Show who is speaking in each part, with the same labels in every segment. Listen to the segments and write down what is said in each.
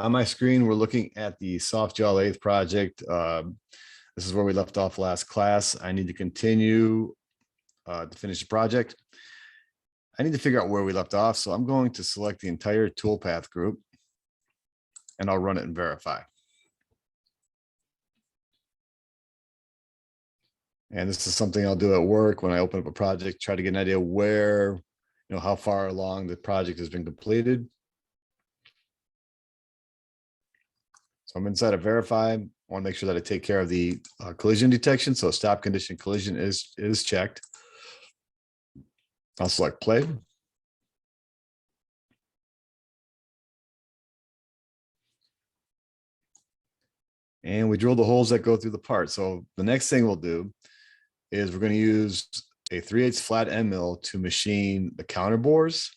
Speaker 1: On my screen, we're looking at the Softjaw lathe project. This is where we left off last class. I need to continue to finish the project. I need to figure out where we left off, so I'm going to select the entire toolpath group and I'll run it and verify. And this is something I'll do at work when I open up a project, try to get an idea where, how far along the project has been completed. So I'm inside of verify. I want to make sure that I take care of the collision detection. So stop condition collision is checked. I'll select play. And we drill the holes that go through the part. So the next thing we'll do is we're going to use a 3/8 flat end mill to machine the counter bores.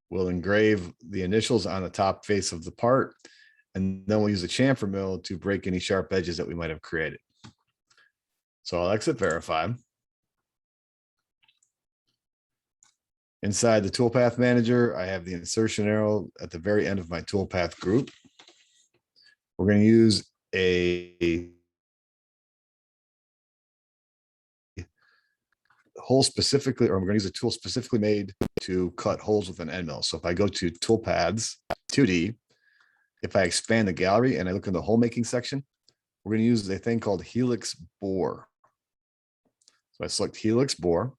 Speaker 1: We'll engrave the initials on the top face of the part. And then we'll use a chamfer mill to break any sharp edges that we might have created. So I'll exit verify. Inside the toolpath manager, I have the insertion arrow at the very end of my toolpath group. We're going to use a hole specifically, or I'm going to use a tool specifically made to cut holes with an end mill. So if I go to toolpaths 2D, if I expand the gallery and I look in the hole making section, we're going to use a thing called helix bore. So I select helix bore.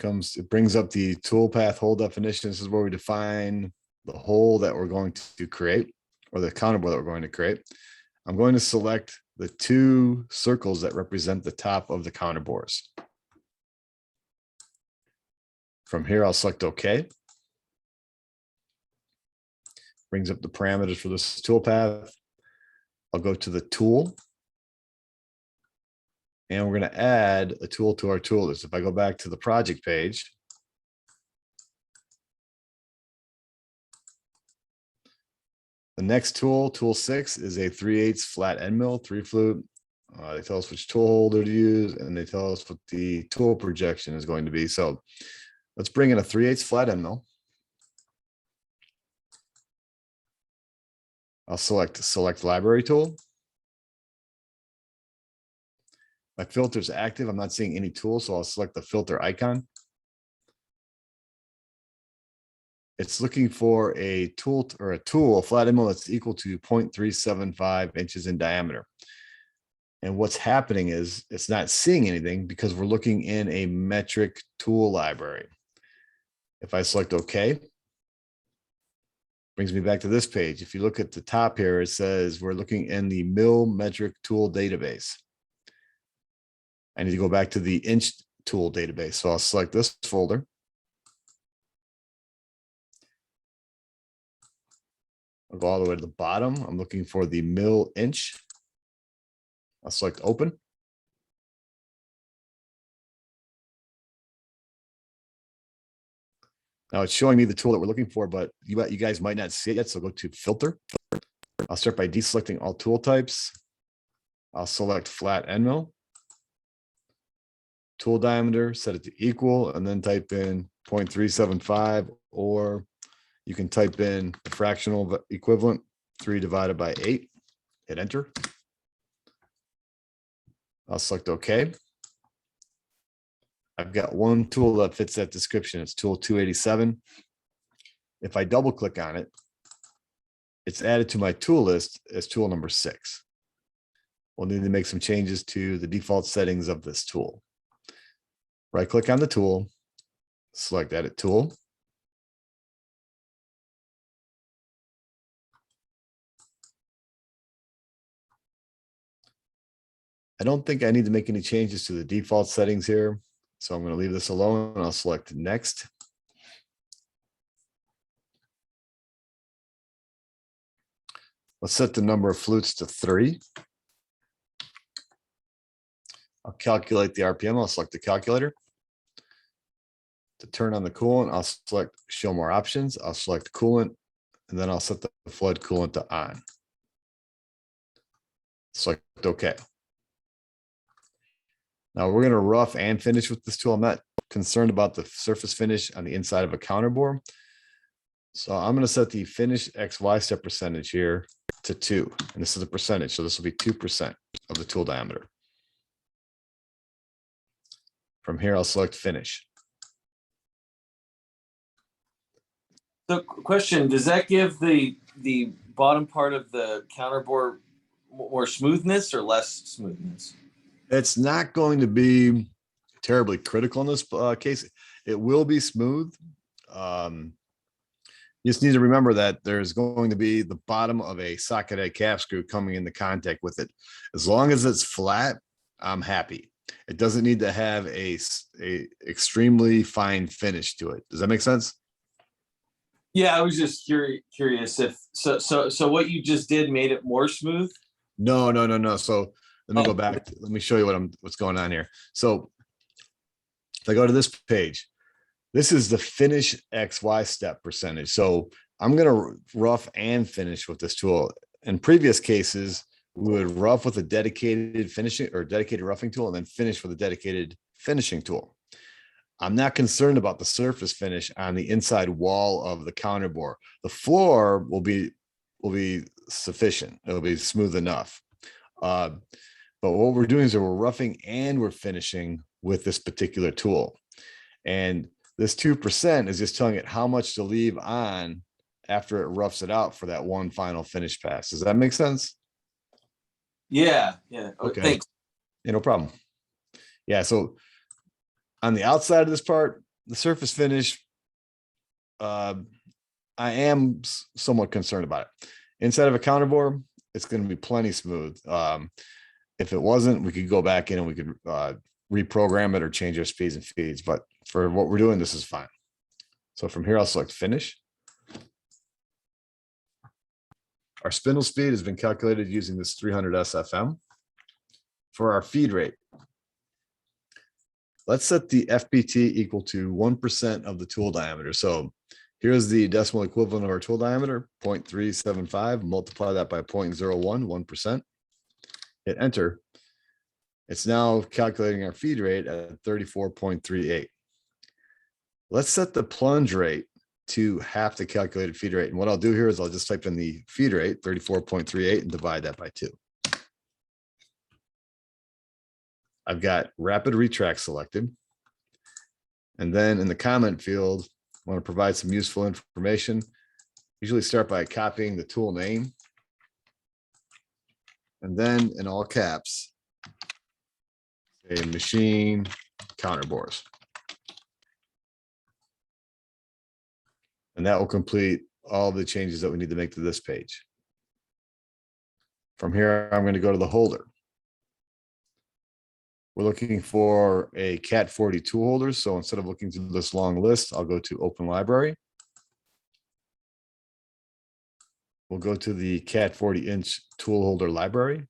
Speaker 1: It brings up the toolpath hole definition. This is where we define the hole that we're going to create, or the counter bore that we're going to create. I'm going to select the two circles that represent the top of the counter bores. From here, I'll select OK. Brings up the parameters for this toolpath. I'll go to the tool. And we're going to add a tool to our tool list. If I go back to the project page, the next tool, tool 6, is a 3/8 flat end mill, 3 flute. They tell us which tool holder to use, and they tell us what the tool projection is going to be. So let's bring in a 3/8 flat end mill. I'll select library tool. My filter is active. I'm not seeing any tool, so I'll select the filter icon. It's looking for a tool, a flat end mill that's equal to 0.375 inches in diameter. And what's happening is it's not seeing anything because we're looking in a metric tool library. If I select OK, brings me back to this page. If you look at the top here, it says we're looking in the mill metric tool database. I need to go back to the inch tool database. So I'll select this folder. I'll go all the way to the bottom. I'm looking for the mill inch. I'll select open. Now it's showing me the tool that we're looking for, but you guys might not see it yet. So go to filter. I'll start by deselecting all tool types. I'll select flat end mill. Tool diameter, set it to equal, and then type in 0.375, or you can type in the fractional equivalent, 3 divided by 8. Hit enter. I'll select OK. I've got one tool that fits that description. It's tool 287. If I double click on it, it's added to my tool list as tool number 6. We'll need to make some changes to the default settings of this tool. Right click on the tool, select edit tool. I don't think I need to make any changes to the default settings here. So I'm going to leave this alone and I'll select next. Let's set the number of flutes to 3. I'll calculate the RPM. I'll select the calculator. To turn on the coolant, I'll select show more options. I'll select coolant, and then I'll set the flood coolant to on. Select OK. Now we're going to rough and finish with this tool. I'm not concerned about the surface finish on the inside of a counter bore. So I'm going to set the finish XY step percentage here to 2. And this is a percentage. So this will be 2% of the tool diameter. From here, I'll select finish.
Speaker 2: So question, does that give the bottom part of the counter bore more smoothness or less smoothness?
Speaker 1: It's not going to be terribly critical in this case. It will be smooth. You just need to remember that there's going to be the bottom of a socket head cap screw coming into contact with it. As long as it's flat, I'm happy. It doesn't need to have a extremely fine finish to it. Does that make sense?
Speaker 2: Yeah, I was just curious if so what you just did made it more smooth.
Speaker 1: No. So let me go back. Let me show you what's going on here. So if I go to this page, this is the finish XY step percentage. So I'm going to rough and finish with this tool. In previous cases, we would rough with a dedicated finishing or dedicated roughing tool and then finish with a dedicated finishing tool. I'm not concerned about the surface finish on the inside wall of the counter bore. The floor will be sufficient. It'll be smooth enough. But what we're doing is we're roughing and we're finishing with this particular tool. And this 2% is just telling it how much to leave on after it roughs it out for that one final finish pass. Does that make sense?
Speaker 2: Yeah.
Speaker 1: Okay.
Speaker 2: Thanks.
Speaker 1: Yeah, no problem. Yeah, so on the outside of this part, the surface finish, I am somewhat concerned about it. Inside of a counter bore, it's going to be plenty smooth. If it wasn't, we could go back in and we could reprogram it or change our speeds and feeds. But for what we're doing, this is fine. So from here, I'll select finish. Our spindle speed has been calculated using this 300 SFM. For our feed rate, let's set the FBT equal to 1% of the tool diameter. So here's the decimal equivalent of our tool diameter, 0.375. Multiply that by 0.01, 1%. Hit enter. It's now calculating our feed rate at 34.38. Let's set the plunge rate to half the calculated feed rate. And what I'll do here is I'll just type in the feed rate, 34.38, and divide that by 2. I've got rapid retract selected. And then in the comment field, I want to provide some useful information. Usually start by copying the tool name. And then in all caps, say machine counter bores. And that will complete all the changes that we need to make to this page. From here, I'm going to go to the holder. We're looking for a Cat 40 tool holder. So instead of looking through this long list, I'll go to Open Library. We'll go to the Cat 40-inch tool holder library.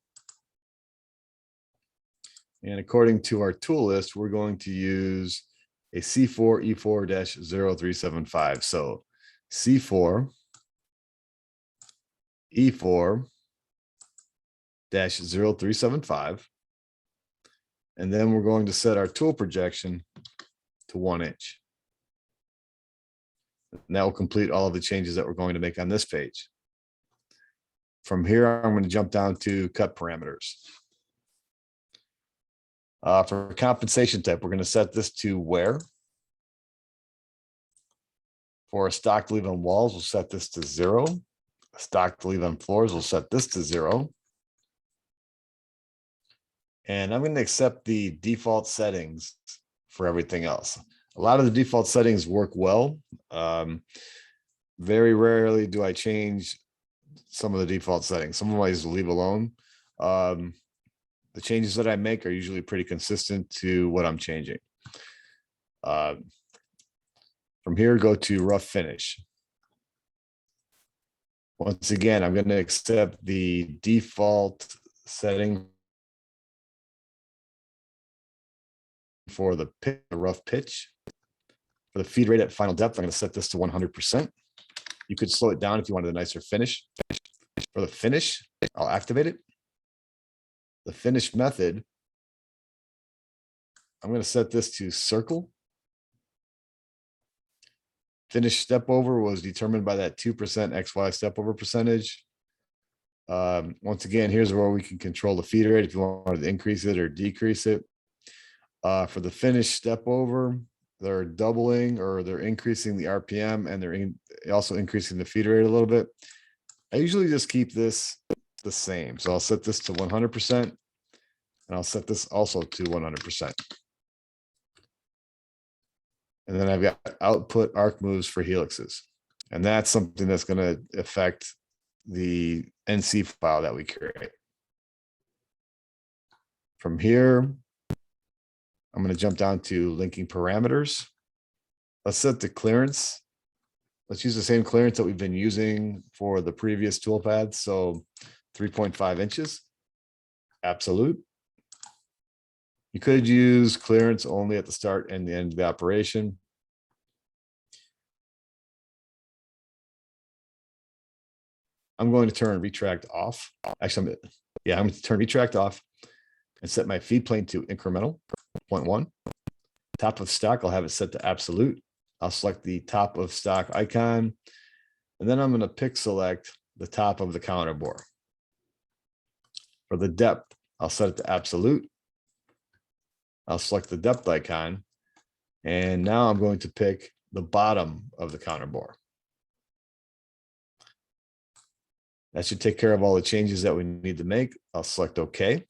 Speaker 1: And according to our tool list, we're going to use a C4 E4-0375. So C4 E4-0375. And then we're going to set our tool projection to 1 inch. And that will complete all of the changes that we're going to make on this page. From here, I'm going to jump down to cut parameters. For compensation type, we're going to set this to wear. For a stock to leave on walls, we'll set this to 0. A stock to leave on floors, we'll set this to 0. And I'm going to accept the default settings for everything else. A lot of the default settings work well. Very rarely do I change some of the default settings. Some of them I just leave alone. The changes that I make are usually pretty consistent to what I'm changing. From here, go to rough finish. Once again, I'm going to accept the default setting for the rough pitch. For the feed rate at final depth, I'm going to set this to 100%. You could slow it down if you wanted a nicer finish. For the finish, I'll activate it. The finish method I'm going to set this to circle. Finish step over was determined by that 2% XY step over percentage. Once again, here's where we can control the feed rate if you wanted to increase it or decrease it. For the finish step over, they're doubling or they're increasing the RPM and they're also increasing the feed rate a little bit. I usually just keep this the same. So I'll set this to 100% and I'll set this also to 100%. And then I've got output arc moves for helixes. And that's something that's going to affect the NC file that we create. From here, I'm going to jump down to linking parameters. Let's set the clearance. Let's use the same clearance that we've been using for the previous toolpath. So 3.5 inches, absolute. You could use clearance only at the start and the end of the operation. I'm going to turn retract off. Actually, I'm going to turn retract off and set my feed plane to incremental 0.1. Top of stock, I'll have it set to absolute. I'll select the top of stock icon, and then I'm going to pick select the top of the counter bore. For the depth, I'll set it to absolute. I'll select the depth icon, and now I'm going to pick the bottom of the counter bore. That should take care of all the changes that we need to make. I'll select OK.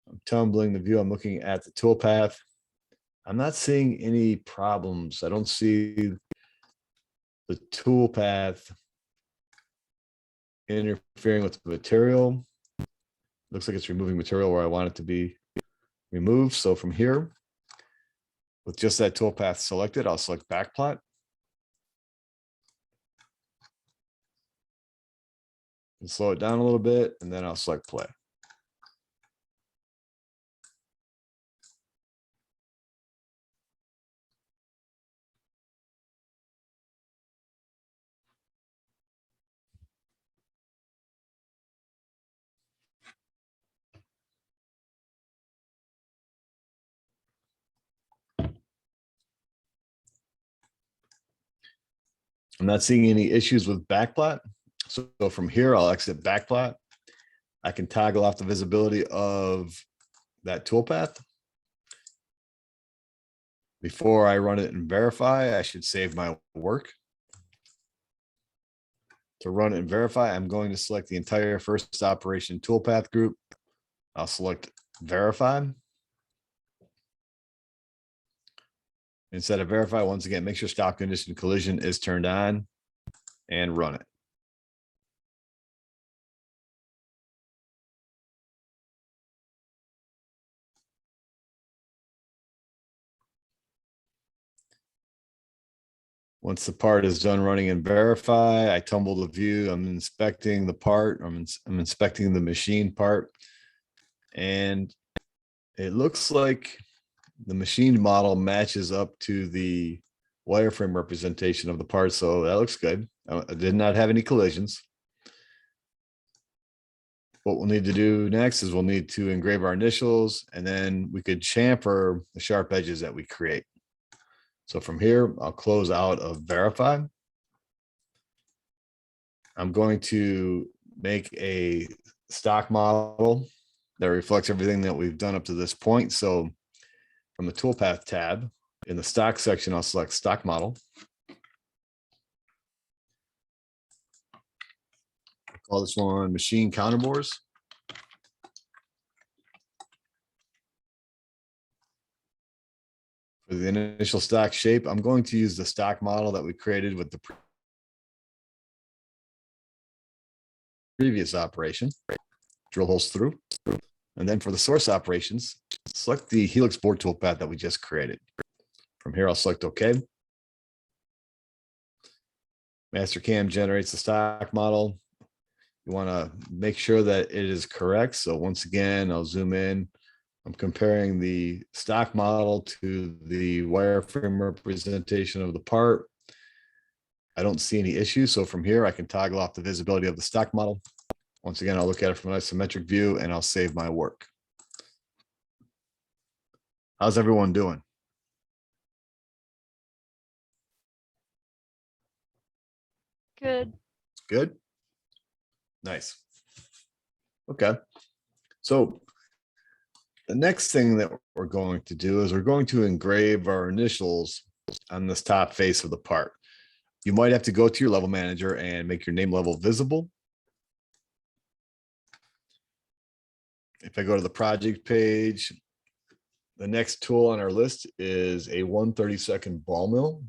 Speaker 1: I'm tumbling the view. I'm looking at the toolpath. I'm not seeing any problems. I don't see the toolpath interfering with the material. Looks like it's removing material where I want it to be removed. So from here, with just that toolpath selected, I'll select backplot. And slow it down a little bit, and then I'll select play. I'm not seeing any issues with backplot. So from here, I'll exit backplot. I can toggle off the visibility of that toolpath. Before I run it and verify, I should save my work. To run it and verify, I'm going to select the entire first operation toolpath group. I'll select verify. Instead of verify, once again, make sure stop condition collision is turned on and run it. Once the part is done running and verify, I tumble the view. I'm inspecting the part. I'm inspecting the machine part. And it looks like the machined model matches up to the wireframe representation of the part. So that looks good. I did not have any collisions. What we'll need to do next is we'll need to engrave our initials, and then we could chamfer the sharp edges that we create. So from here, I'll close out of verify. I'm going to make a stock model that reflects everything that we've done up to this point. So from the toolpath tab in the stock section, I'll select stock model. Call this one machine counterbores. For the initial stock shape, I'm going to use the stock model that we created with the previous operation. Drill holes through. And then for the source operations, select the helix board toolpath that we just created. From here, I'll select OK. Mastercam generates the stock model. You want to make sure that it is correct. So once again, I'll zoom in. I'm comparing the stock model to the wireframe representation of the part. I don't see any issues. So from here, I can toggle off the visibility of the stock model. Once again, I'll look at it from an isometric view and I'll save my work. How's everyone doing?
Speaker 3: Good.
Speaker 1: Good? Nice. Okay. So the next thing that we're going to do is we're going to engrave our initials on this top face of the part. You might have to go to your level manager and make your name level visible. If I go to the project page, the next tool on our list is a 1/32 ball mill,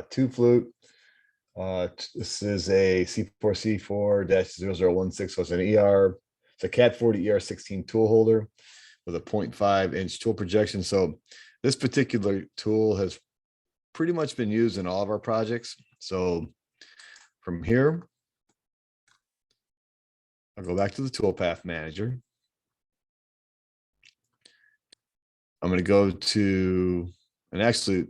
Speaker 1: 2 flute. This is a C4C4-0016, so it's an ER, it's a Cat 40 ER16 tool holder with a 0.5-inch tool projection. So this particular tool has pretty much been used in all of our projects. So from here, I'll go back to the toolpath manager. I'm going to go to, and actually,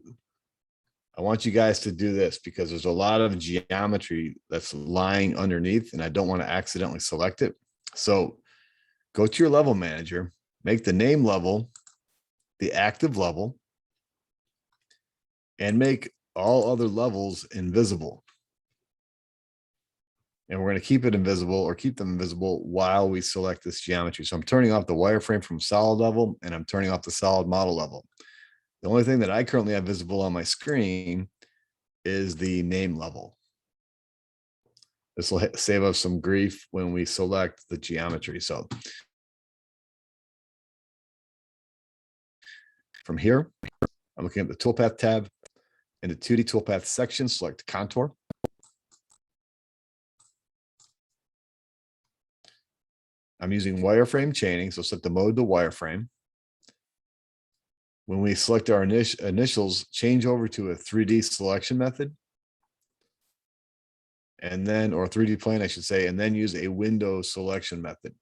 Speaker 1: I want you guys to do this because there's a lot of geometry that's lying underneath and I don't want to accidentally select it. So go to your level manager, make the name level the active level, and make all other levels invisible. And we're going to keep it invisible or keep them invisible while we select this geometry. So I'm turning off the wireframe from solid level and I'm turning off the solid model level. The only thing that I currently have visible on my screen is the name level. This will save us some grief when we select the geometry. So from here, I'm looking at the toolpath tab. In the 2D toolpath section, select contour. I'm using wireframe chaining, so set the mode to wireframe. When we select our initials, change over to a 3D selection method. And then, or 3D plane, I should say, and then use a window selection method.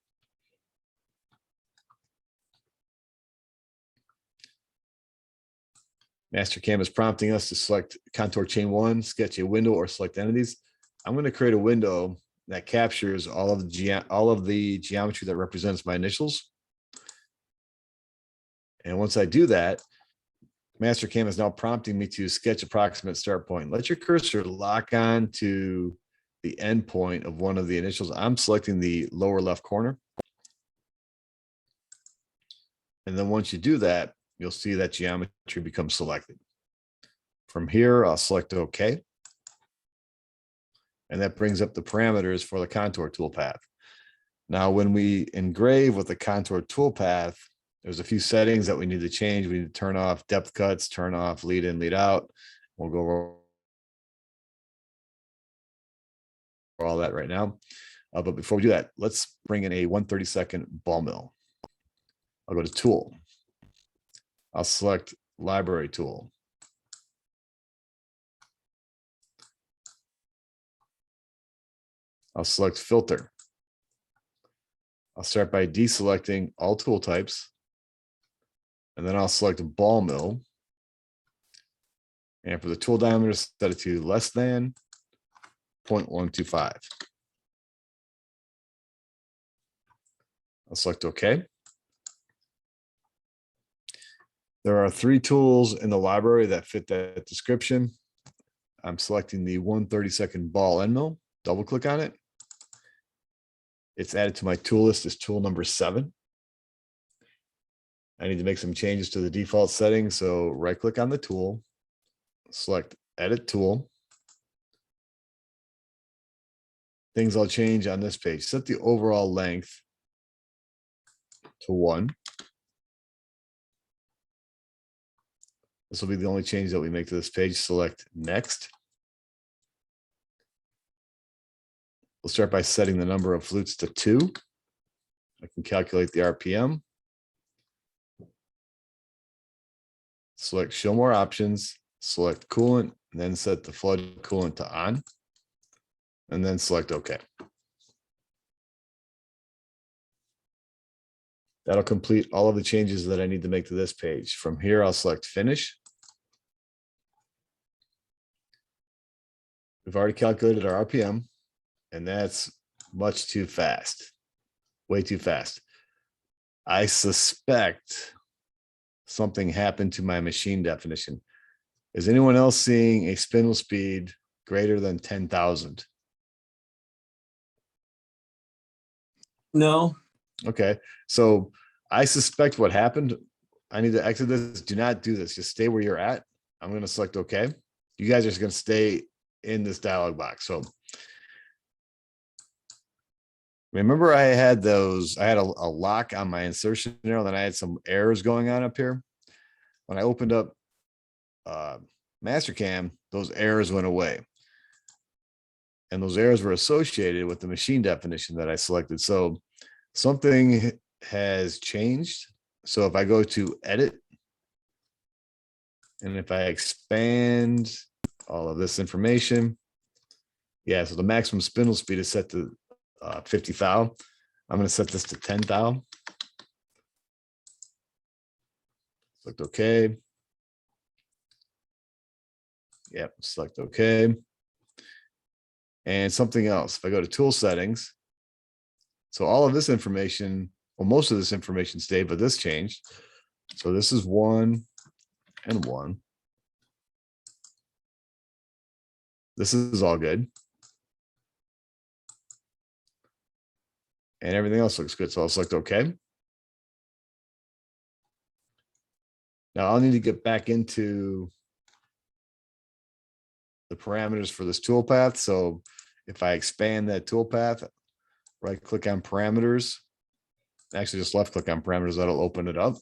Speaker 1: Mastercam is prompting us to select contour chain 1, sketch a window, or select entities. I'm going to create a window that captures all of the geometry that represents my initials. And once I do that, Mastercam is now prompting me to sketch approximate start point. Let your cursor lock on to the end point of one of the initials. I'm selecting the lower left corner. And then once you do that, you'll see that geometry becomes selected. From here, I'll select OK. And that brings up the parameters for the contour toolpath. Now, when we engrave with the contour toolpath, there's a few settings that we need to change. We need to turn off depth cuts, turn off lead in, lead out. We'll go over all that right now. But before we do that, let's bring in a 1/32 ball mill. I'll go to tool. I'll select library tool. I'll select filter. I'll start by deselecting all tool types. And then I'll select ball mill. And for the tool diameter, set it to less than 0.125. I'll select OK. There are 3 tools in the library that fit that description. I'm selecting the 1/32 ball end mill, double click on it. It's added to my tool list as tool number 7. I need to make some changes to the default settings. So right click on the tool, select edit tool. Things I'll change on this page. Set the overall length to 1. This will be the only change that we make to this page. Select next. We'll start by setting the number of flutes to 2. I can calculate the RPM. Select show more options, select coolant, and then set the flood coolant to on, and then select OK. That'll complete all of the changes that I need to make to this page. From here, I'll select finish. We've already calculated our RPM, and that's much too fast. way too fast. I suspect something happened to my machine definition. Is anyone else seeing a spindle speed greater than 10,000?
Speaker 2: No.
Speaker 1: Okay, so I suspect what happened. I need to exit this. Do not do this. Just stay where you're at. I'm going to select OK. You guys are just going to stay in this dialog box. So remember I had a lock on my insertion arrow, then I had some errors going on up here. When I opened up Mastercam, those errors went away. And those errors were associated with the machine definition that I selected. So something has changed. So if I go to edit, and if I expand all of this information, yeah, so the maximum spindle speed is set to 50 thou. I'm going to set this to 10 thou. Select OK. Yep, select OK. And something else. If I go to tool settings, so all of this information, well, most of this information stayed, but this changed. So this is 1 and 1. This is all good. And everything else looks good. So I'll select OK. Now I'll need to get back into the parameters for this toolpath. So if I expand that toolpath, right click on parameters, actually just left click on parameters, that'll open it up.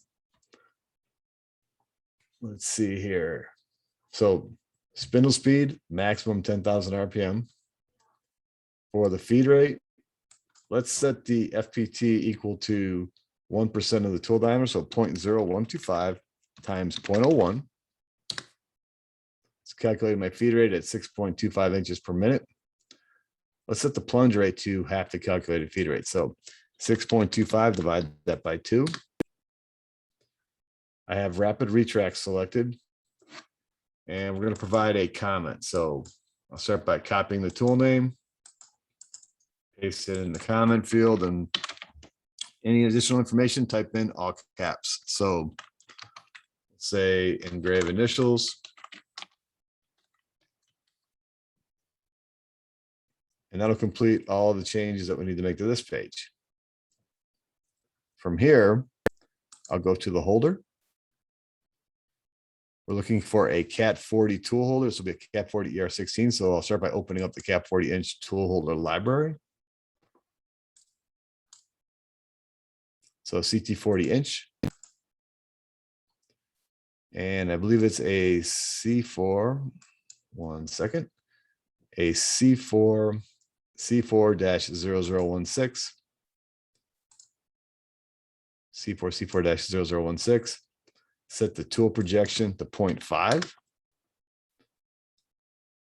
Speaker 1: Let's see here. So spindle speed, maximum 10,000 RPM. For the feed rate, let's set the FPT equal to 1% of the tool diameter. So 0.0125 times 0.01. Let's calculate my feed rate at 6.25 inches per minute. Let's set the plunge rate to half the calculated feed rate. So 6.25, divide that by 2. I have rapid retract selected. And we're going to provide a comment. So I'll start by copying the tool name, paste it in the comment field, and any additional information, type in all caps. So say engrave initials. And that'll complete all the changes that we need to make to this page. From here, I'll go to the holder. We're looking for a Cat 40 tool holder. This will be a Cat 40 ER16. So I'll start by opening up the Cat 40-inch tool holder library. So CT 40-inch. And I believe it's a C4. One second. A C4 C4-0016. C4-0016. Set the tool projection to 0.5.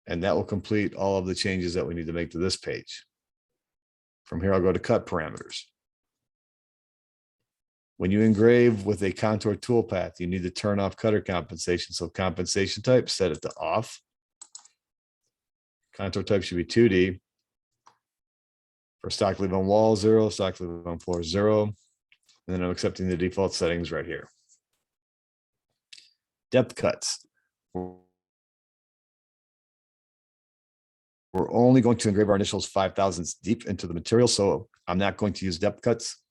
Speaker 1: And that will complete all of the changes that we need to make to this page. From here, I'll go to cut parameters. When you engrave with a contour toolpath, you need to turn off cutter compensation. So compensation type, set it to off. Contour type should be 2D. For stock leave on wall 0, stock leave on floor 0. And then I'm accepting the default settings right here. Depth cuts. We're only going to engrave our initials 5 thousandths deep into the material, so I'm not going to use depth cuts.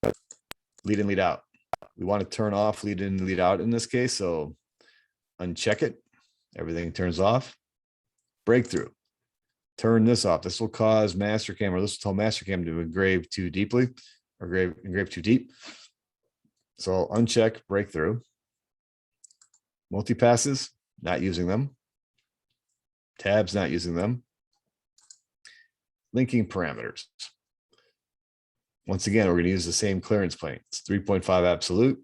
Speaker 1: Lead in, lead out. We want to turn off lead in, lead out in this case, so uncheck it. Everything turns off. Breakthrough. Turn this off. This will cause Mastercam, or this will tell Mastercam to engrave too deeply, or engrave too deep. So I'll uncheck breakthrough. Multi-passes, not using them. Tabs, not using them. Linking parameters. Once again, we're going to use the same clearance plane. It's 3.5 absolute.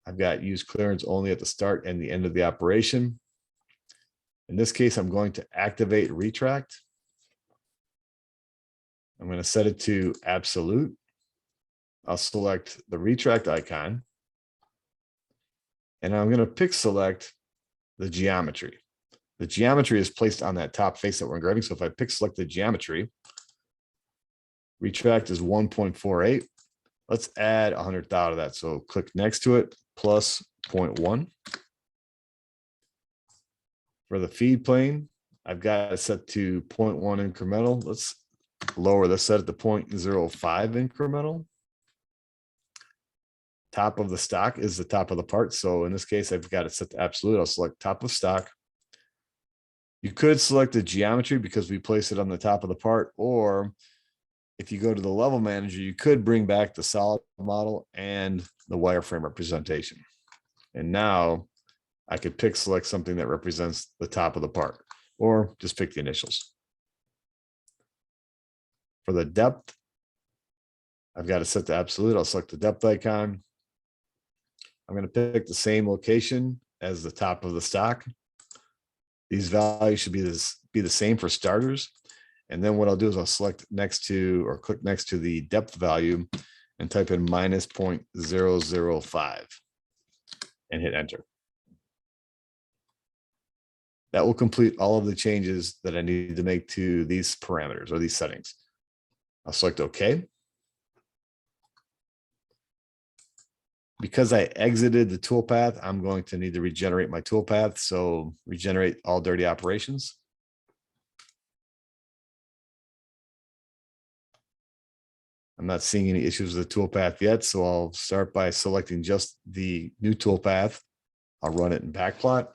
Speaker 1: I've got use clearance only at the start and the end of the operation. In this case, I'm going to activate retract. I'm going to set it to absolute. I'll select the retract icon. And I'm going to pick select the geometry. The geometry is placed on that top face that we're engraving. So if I pick select the geometry, Retract is 1.48. Let's add 100 thou to that. So click next to it, plus 0.1. For the feed plane, I've got it set to 0.1 incremental. Let's lower this set at the 0.05 incremental. Top of the stock is the top of the part. So in this case, I've got it set to absolute. I'll select top of stock. You could select the geometry because we place it on the top of the part, or if you go to the level manager, you could bring back the solid model and the wireframe representation. And now I could pick select something that represents the top of the part, or just pick the initials. For the depth, I've got it set to absolute. I'll select the depth icon. I'm going to pick the same location as the top of the stock. These values should be the same for starters. And then what I'll do is I'll select next to, or click next to the depth value and type in minus 0.005 and hit enter. That will complete all of the changes that I need to make to these parameters or these settings. I'll select OK. Because I exited the toolpath, I'm going to need to regenerate my toolpath. So regenerate all dirty operations. I'm not seeing any issues with the toolpath yet, so I'll start by selecting just the new toolpath. I'll run it in backplot.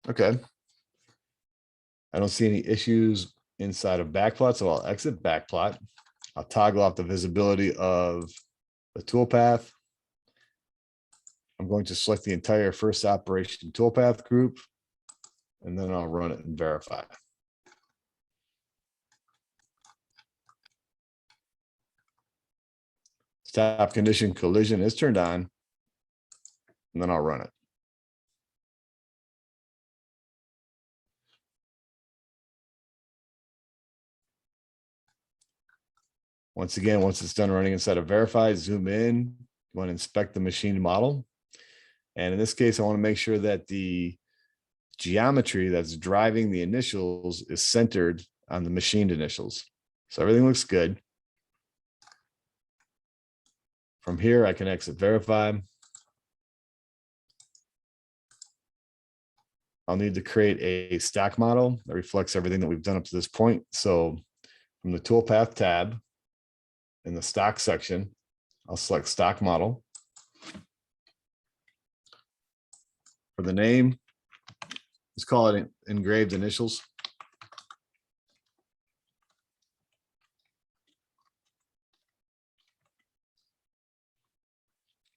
Speaker 1: Okay. I don't see any issues inside of backplot, so I'll exit backplot. I'll toggle off the visibility of the toolpath. I'm going to select the entire first operation toolpath group, and then I'll run it and verify. Stop condition collision is turned on, and then I'll run it. Once again, once it's done running inside of verify, zoom in, you want to inspect the machine model. And in this case, I want to make sure that the geometry that's driving the initials is centered on the machined initials. So everything looks good. From here, I can exit verify. I'll need to create a stock model that reflects everything that we've done up to this point. So from the toolpath tab in the stock section, I'll select stock model. For the name, let's call it engraved initials.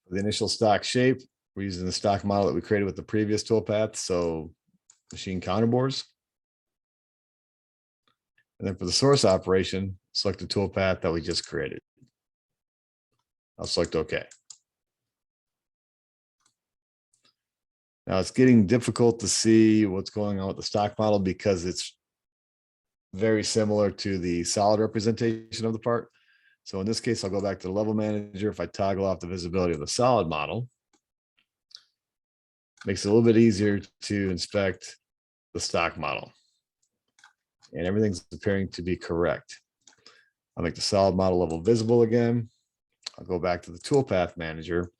Speaker 1: For the initial stock shape, we're using the stock model that we created with the previous toolpath, so machine counterbores. And then for the source operation, select the toolpath that we just created. I'll select OK. Now it's getting difficult to see what's going on with the stock model because it's very similar to the solid representation of the part. So in this case, I'll go back to the level manager. If I toggle off the visibility of the solid model, makes it a little bit easier to inspect the stock model. And everything's appearing to be correct. I'll make the solid model level visible again. I'll go back to the toolpath manager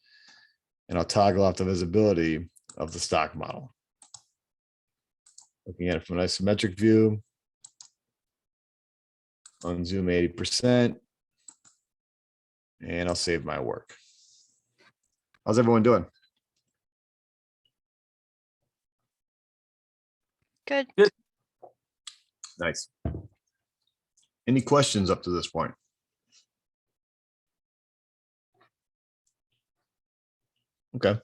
Speaker 1: and I'll toggle off the visibility of the stock model. Looking at it from an isometric view, unzoom 80%, and I'll save my work. How's everyone doing?
Speaker 3: Good.
Speaker 1: Nice. Any questions up to this point? Okay.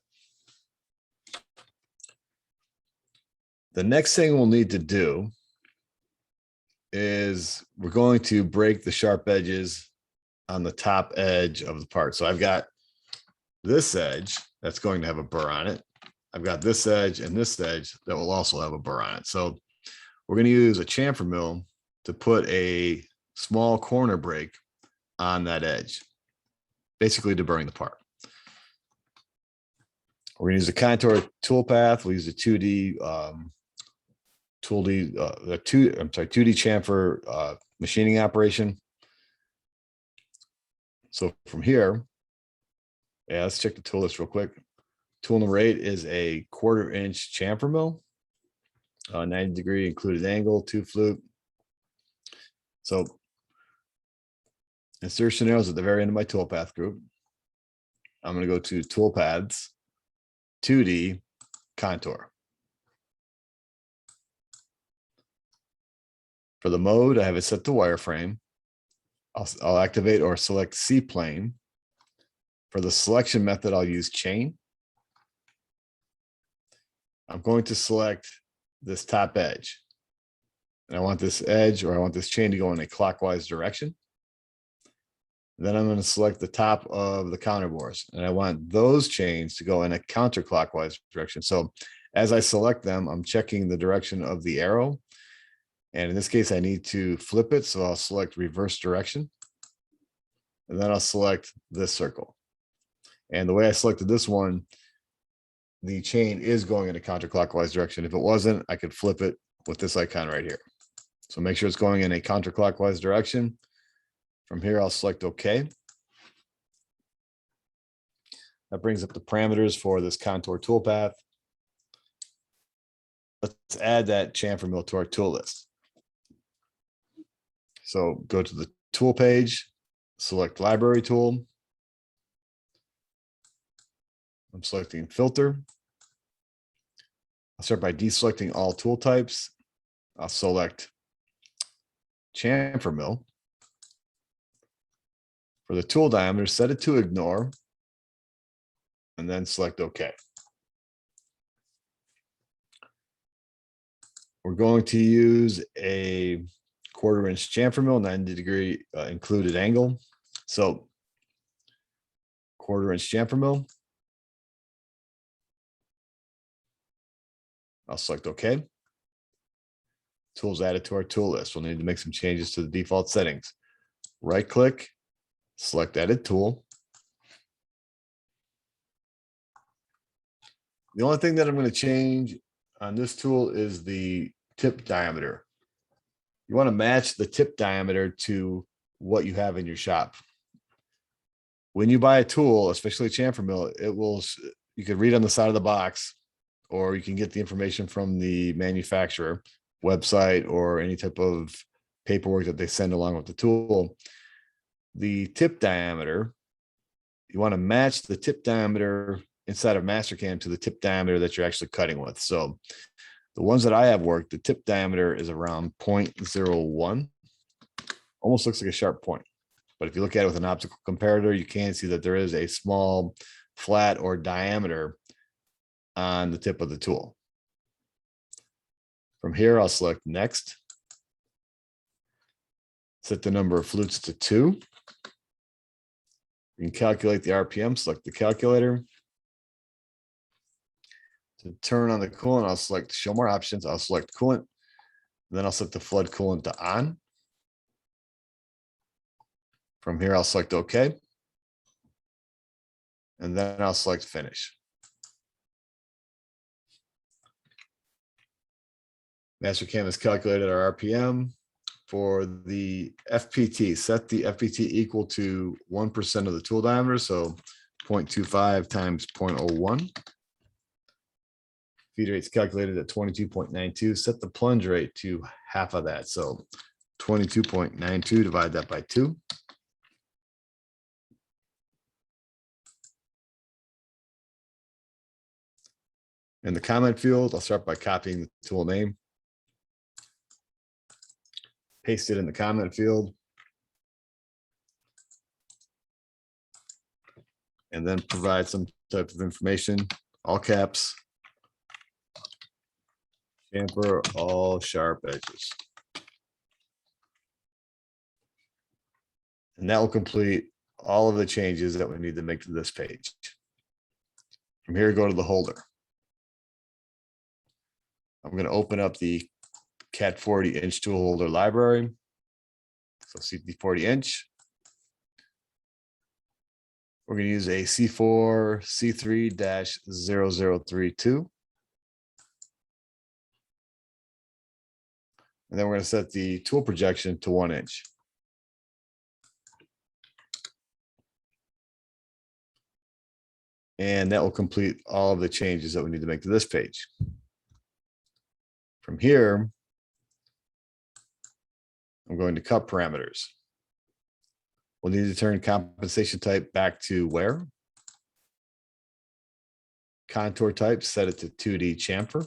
Speaker 1: The next thing we'll need to do is we're going to break the sharp edges on the top edge of the part. So I've got this edge that's going to have a burr on it. I've got this edge and this edge that will also have a burr on it. So we're going to use a chamfer mill to put a small corner break on that edge, basically deburring the part. We're gonna use the contour toolpath. We'll use the 2D tool D, the 2D chamfer machining operation. So from here, yeah, let's check the tool list real quick. Tool number 8 is a 1/4 inch chamfer mill, 90-degree included angle, 2 flute. So insertion arrows at the very end of my toolpath group. I'm going to go to toolpaths, 2D, contour. For the mode, I have it set to wireframe. I'll activate or select C plane. For the selection method, I'll use chain. I'm going to select this top edge. And I want this edge, or I want this chain to go in a clockwise direction. Then I'm going to select the top of the counterbores, and I want those chains to go in a counterclockwise direction. So as I select them, I'm checking the direction of the arrow. And in this case, I need to flip it. So I'll select reverse direction. And then I'll select this circle. And the way I selected this one, the chain is going in a counterclockwise direction. If it wasn't, I could flip it with this icon right here. So make sure it's going in a counterclockwise direction. From here, I'll select OK. That brings up the parameters for this contour toolpath. Let's add that chamfer mill to our tool list. So go to the tool page, select library tool. I'm selecting filter. I'll start by deselecting all tool types. I'll select chamfer mill. For the tool diameter, set it to ignore, and then select OK. We're going to use a 1/4 inch chamfer mill, 90-degree included angle. So 1/4 inch chamfer mill. I'll select OK. Tools added to our tool list. We'll need to make some changes to the default settings. Right click, select edit tool. The only thing that I'm going to change on this tool is the tip diameter. You want to match the tip diameter to what you have in your shop. When you buy a tool, especially a chamfer mill, you can read on the side of the box, or you can get the information from the manufacturer website or any type of paperwork that they send along with the tool. The tip diameter, you want to match the tip diameter inside of Mastercam to the tip diameter that you're actually cutting with. So the ones that I have worked, the tip diameter is around 0.01. Almost looks like a sharp point. But if you look at it with an optical comparator, you can see that there is a small flat or diameter on the tip of the tool. From here, I'll select next. Set the number of flutes to 2. You can calculate the RPM, select the calculator. To turn on the coolant, I'll select show more options. I'll select coolant. Then I'll set the flood coolant to on. From here, I'll select OK. And then I'll select finish. Mastercam has calculated our RPM. For the FPT, set the FPT equal to 1% of the tool diameter. So 0.25 times 0.01. Feed rate's calculated at 22.92. Set the plunge rate to half of that. So 22.92, divide that by 2. In the comment field, I'll start by copying the tool name. Paste it in the comment field. And then provide some type of information, all caps. Chamfer all sharp edges. And that will complete all of the changes that we need to make to this page. From here, go to the holder. I'm going to open up the Cat 40 inch tool holder library. So see the 40 inch. We're going to use a C4 C3-0032. And then we're going to set the tool projection to 1 inch. And that will complete all of the changes that we need to make to this page. From here, I'm going to cut parameters. We'll need to turn compensation type back to where. Contour type, set it to 2D chamfer.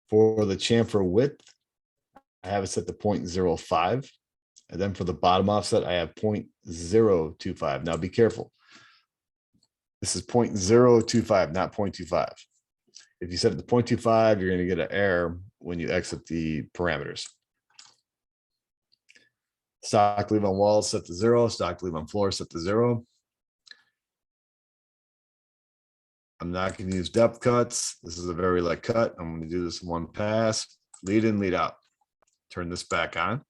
Speaker 1: For the chamfer width, I have it set to 0.05. And then for the bottom offset, I have 0.025. Now be careful. This is 0.025, not 0.25. If you set it to 0.25, you're going to get an error when you exit the parameters. Stock leave on walls set to 0. Stock leave on floor set to 0. I'm not going to use depth cuts. This is a very light cut. I'm going to do this in one pass. Lead in, lead out. Turn this back on.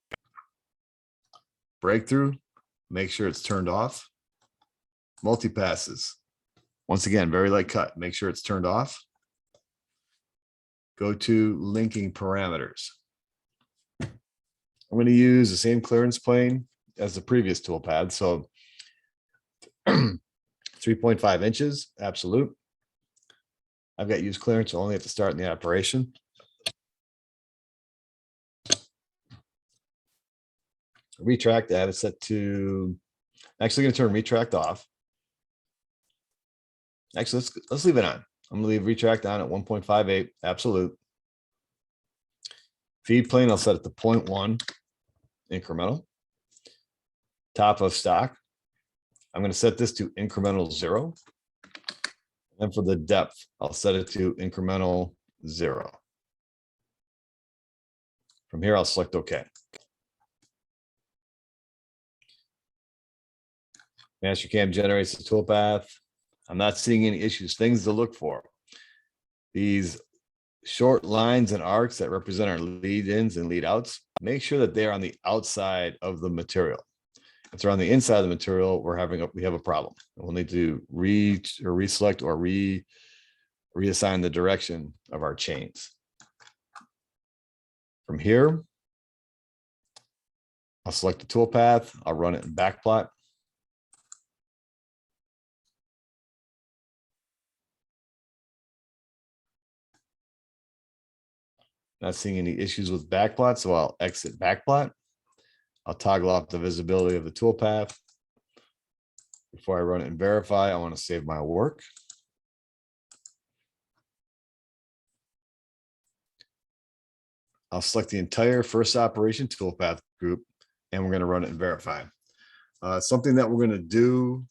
Speaker 1: Breakthrough. Make sure it's turned off. Multi-passes. Once again, very light cut. Make sure it's turned off. Go to linking parameters. I'm going to use the same clearance plane as the previous toolpad. So 3.5 inches, absolute. I've got use clearance only at the start in the operation. Retract, I have it set to, actually going to turn retract off. Actually, let's leave it on. I'm gonna leave retract on at 1.58 absolute. Feed plane, I'll set it to 0.1 incremental. Top of stock, I'm gonna set this to incremental 0. And for the depth, I'll set it to incremental 0. From here, I'll select OK. Mastercam generates the toolpath. I'm not seeing any issues, things to look for. These short lines and arcs that represent our lead ins and lead outs, make sure that they're on the outside of the material. If they're on the inside of the material, we have a problem. We'll need to reselect or reassign the direction of our chains. From here, I'll select the toolpath. I'll run it in backplot. Not seeing any issues with backplot, so I'll exit backplot. I'll toggle off the visibility of the toolpath. Before I run it and verify, I want to save my work. I'll select the entire first operation toolpath group, and we're going to run it and verify. Something that we're going to do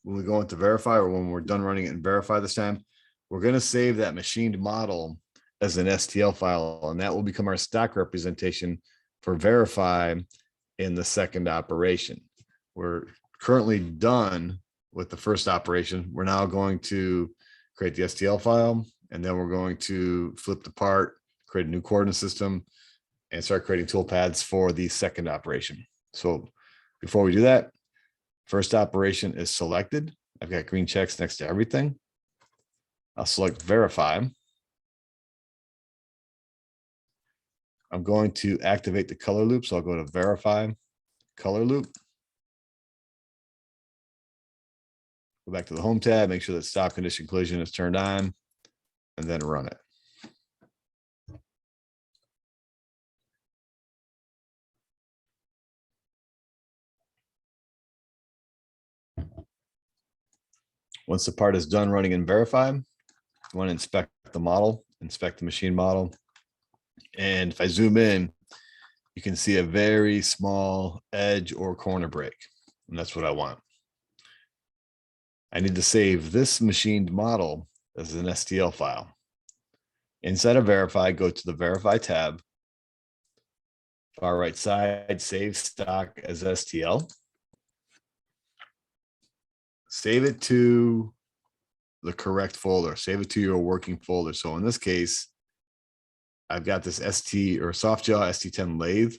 Speaker 1: when we go into verify, or when we're done running it and verify this time, we're going to save that machined model as an STL file, and that will become our stock representation for verify in the second operation. We're currently done with the first operation. We're now going to create the STL file, and then we're going to flip the part, create a new coordinate system, and start creating toolpaths for the second operation. So before we do that, first operation is selected. I've got green checks next to everything. I'll select verify. I'm going to activate the color loop. So I'll go to verify color loop. Go back to the home tab, make sure that stop condition collision is turned on, and then run it. Once the part is done running and verified, I want to inspect the model, inspect the machine model. And if I zoom in, you can see a very small edge or corner break. And that's what I want. I need to save this machined model as an STL file. Inside of verify, go to the verify tab. Far right side, save stock as STL. Save it to the correct folder. Save it to your working folder. So in this case, I've got this Softjaw ST10 lathe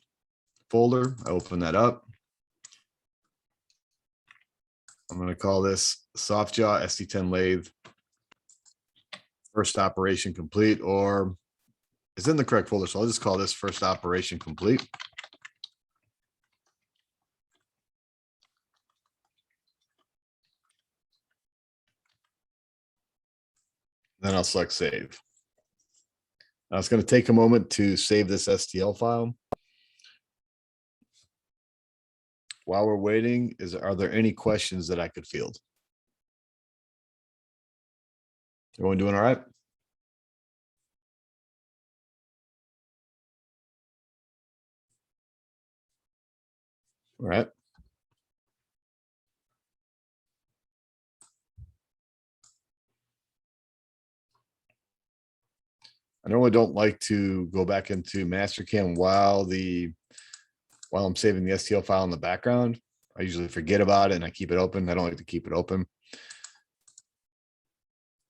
Speaker 1: folder. I open that up. I'm going to call this Softjaw SD10 lathe. First operation complete, or it's in the correct folder. So I'll just call this first operation complete. Then I'll select save. Now it's going to take a moment to save this STL file. While we're waiting, are there any questions that I could field? Everyone doing all right? All right. I normally don't like to go back into Mastercam while I'm saving the STL file in the background. I usually forget about it and I keep it open. I don't like to keep it open.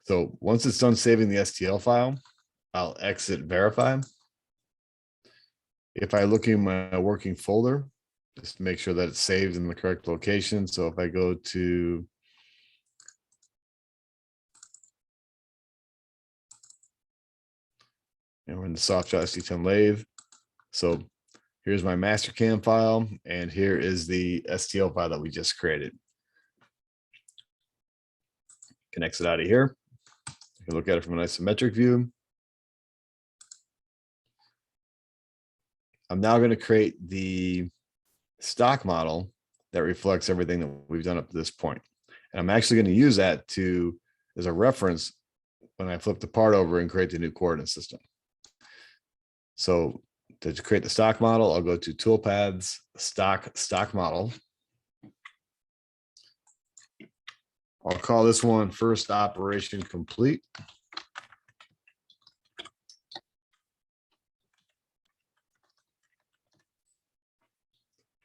Speaker 1: So once it's done saving the STL file, I'll exit verify. If I look in my working folder, just to make sure that it's saved in the correct location. So if I go to and we're in the Softjaw SD10 lathe. So here's my Mastercam file, and here is the STL file that we just created. Connects it out of here. You can look at it from an isometric view. I'm now going to create the stock model that reflects everything that we've done up to this point. And I'm actually going to use that as a reference when I flip the part over and create the new coordinate system. So to create the stock model, I'll go to toolpaths, stock model. I'll call this one first operation complete.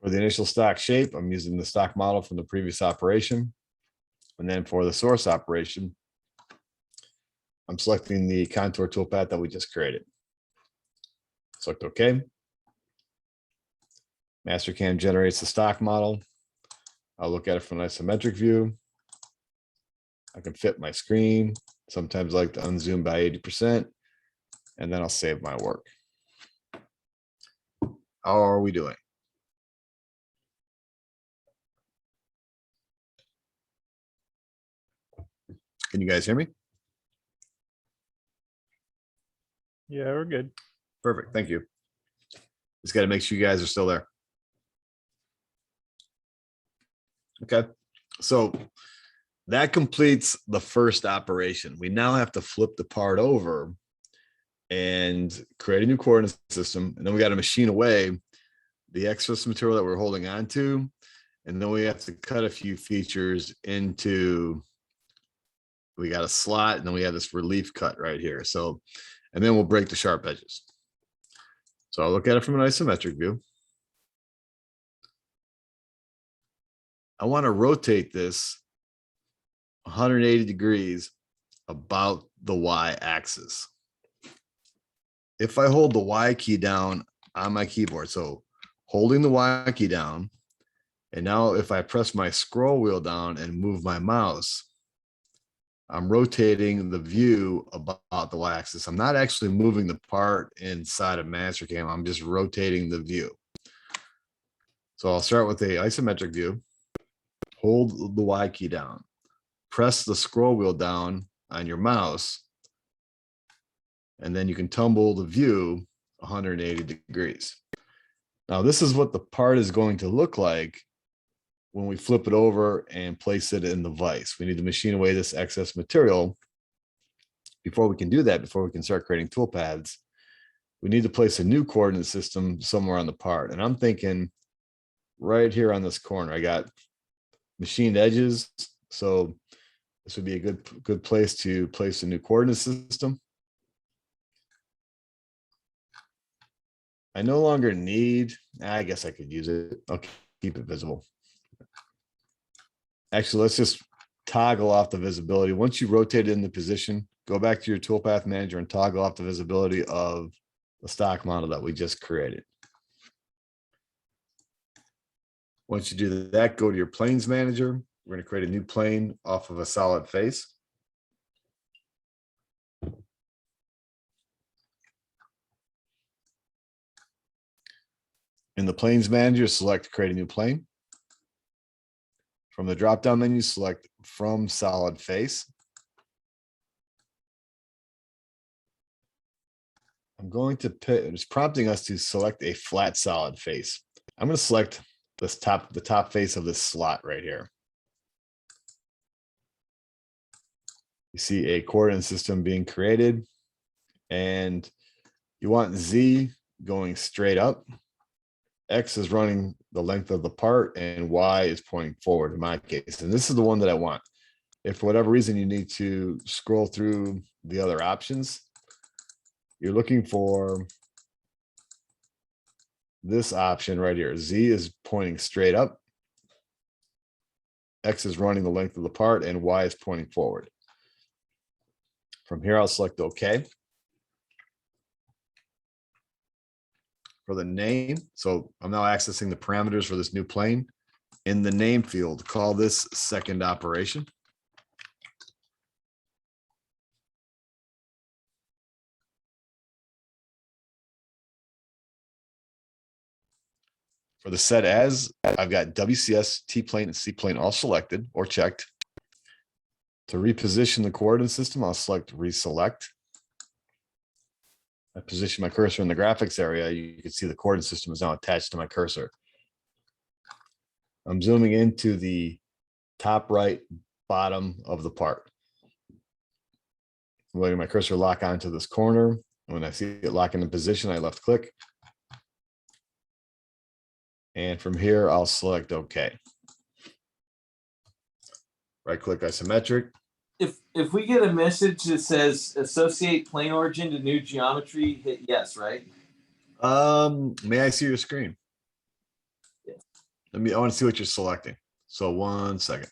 Speaker 1: For the initial stock shape, I'm using the stock model from the previous operation. And then for the source operation, I'm selecting the contour toolpath that we just created. Select OK. Mastercam generates the stock model. I'll look at it from an isometric view. I can fit my screen. Sometimes I like to unzoom by 80%, and then I'll save my work. How are we doing? Can you guys hear me?
Speaker 4: Yeah, we're good.
Speaker 1: Perfect. Thank you. Just got to make sure you guys are still there. Okay. So that completes the first operation. We now have to flip the part over and create a new coordinate system. And then we got to machine away the excess material that we're holding on to. And then we have to cut a few features into, we got a slot, and then we have this relief cut right here. So, and then we'll break the sharp edges. So I'll look at it from an isometric view. I want to rotate this 180 degrees about the Y axis. If I hold the Y key down on my keyboard, so holding the Y key down, and now if I press my scroll wheel down and move my mouse, I'm rotating the view about the Y axis. I'm not actually moving the part inside of Mastercam. I'm just rotating the view. So I'll start with a isometric view, hold the Y key down, press the scroll wheel down on your mouse, and then you can tumble the view 180 degrees. Now, this is what the part is going to look like when we flip it over and place it in the vise. We need to machine away this excess material. Before we can do that, before we can start creating toolpaths, we need to place a new coordinate system somewhere on the part. And I'm thinking right here on this corner, I got machined edges. So this would be a good place to place a new coordinate system. I no longer need, I guess I could use it. I'll keep it visible. Actually, let's just toggle off the visibility. Once you rotate it in the position, go back to your toolpath manager and toggle off the visibility of the stock model that we just created. Once you do that, go to your planes manager. We're going to create a new plane off of a solid face. In the planes manager, select create a new plane. From the drop-down menu, select from solid face. I'm going to pick, it's prompting us to select a flat solid face. I'm going to select this the top face of this slot right here. You see a coordinate system being created, and you want Z going straight up. X is running the length of the part, and Y is pointing forward in my case. And this is the one that I want. If for whatever reason you need to scroll through the other options, you're looking for this option right here. Z is pointing straight up. X is running the length of the part, and Y is pointing forward. From here, I'll select OK. For the name, so I'm now accessing the parameters for this new plane. In the name field, call this second operation. For the set as, I've got WCS, T-plane, and C-plane all selected or checked. To reposition the coordinate system, I'll select reselect. I position my cursor in the graphics area. You can see the coordinate system is now attached to my cursor. I'm zooming into the top right bottom of the part. I'm letting my cursor lock onto this corner. When I see it lock into position, I left click. And from here, I'll select OK. Right click isometric.
Speaker 2: If we get a message that says associate plane origin to new geometry, hit yes, right?
Speaker 1: May I see your screen?
Speaker 2: Yeah.
Speaker 1: I want to see what you're selecting. So 1 second.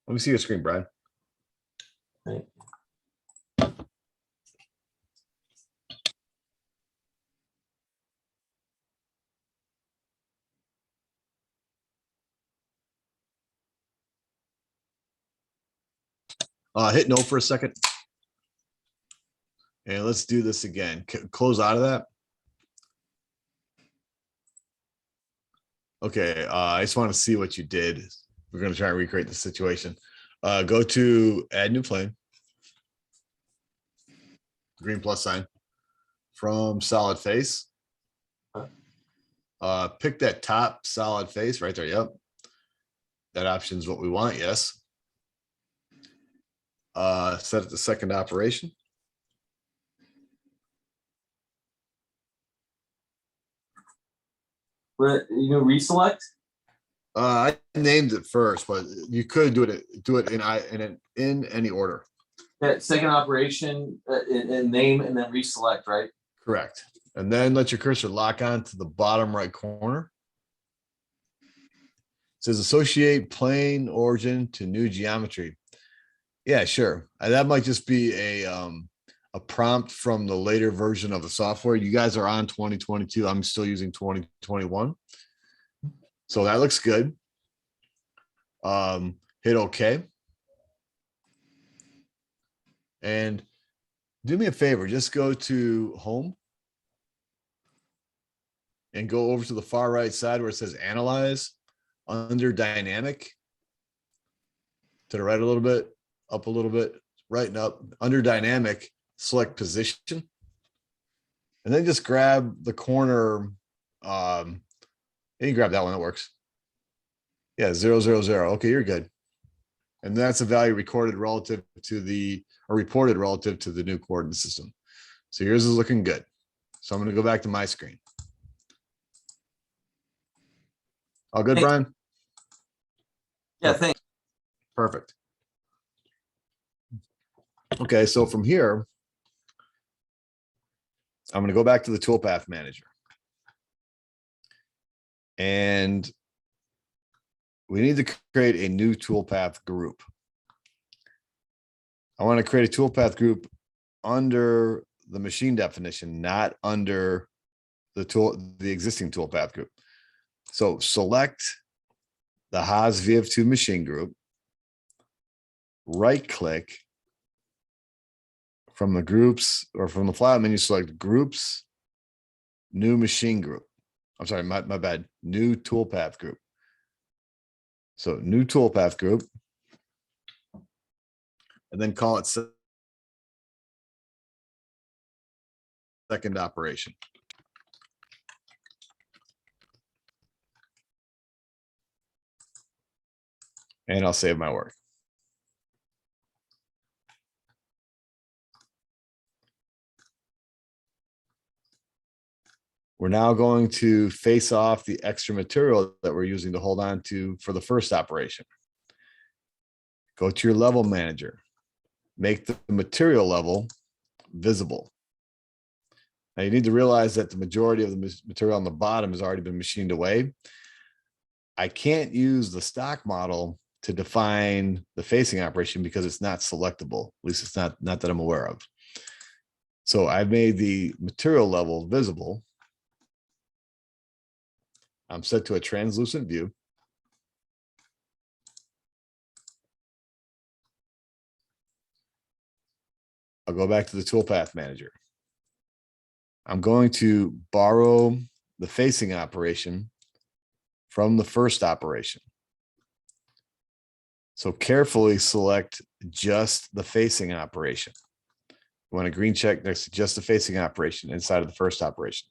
Speaker 1: Let me see your screen, Brad.
Speaker 2: Right.
Speaker 1: Hit no for a second. And let's do this again. Close out of that. Okay, I just want to see what you did. We're going to try and recreate the situation. Go to add new plane. Green plus sign. From solid face. Pick that top solid face right there. Yep. That option is what we want. Yes. Set it to second operation.
Speaker 2: Reselect.
Speaker 1: I named it first, but you could do it in any order.
Speaker 2: That second operation and name and then reselect, right?
Speaker 1: Correct. And then let your cursor lock on to the bottom right corner. It says associate plane origin to new geometry. Yeah, sure. That might just be a prompt from the later version of the software. You guys are on 2022. I'm still using 2021. So that looks good. Hit OK. And do me a favor, just go to home and go over to the far right side where it says analyze under dynamic. To the right a little bit, up a little bit, right and up. Under dynamic, select position. And then just grab the corner. You can grab that one, that works. Yeah, 0, 0, 0. Okay, you're good. And that's a value recorded relative to or reported relative to the new coordinate system. So yours is looking good. So I'm going to go back to my screen. All good,
Speaker 2: Hey.
Speaker 1: Brian?
Speaker 2: Yeah, thanks.
Speaker 1: Perfect. Okay, so from here, I'm going to go back to the toolpath manager. And we need to create a new toolpath group. I want to create a toolpath group under the machine definition, not under the existing toolpath group. So select the Haas VF2 machine group, right click from the groups or from the file menu, select groups, new machine group. I'm sorry, my bad, new toolpath group. So new toolpath group, and then call it second operation. And I'll save my work. We're now going to face off the extra material that we're using to hold on to for the first operation. Go to your level manager, make the material level visible. Now you need to realize that the majority of the material on the bottom has already been machined away. I can't use the stock model to define the facing operation because it's not selectable. At least it's not that I'm aware of. So I've made the material level visible. I'm set to a translucent view. I'll go back to the toolpath manager. I'm going to borrow the facing operation from the first operation. So carefully select just the facing operation. You want a green check next to just the facing operation inside of the first operation.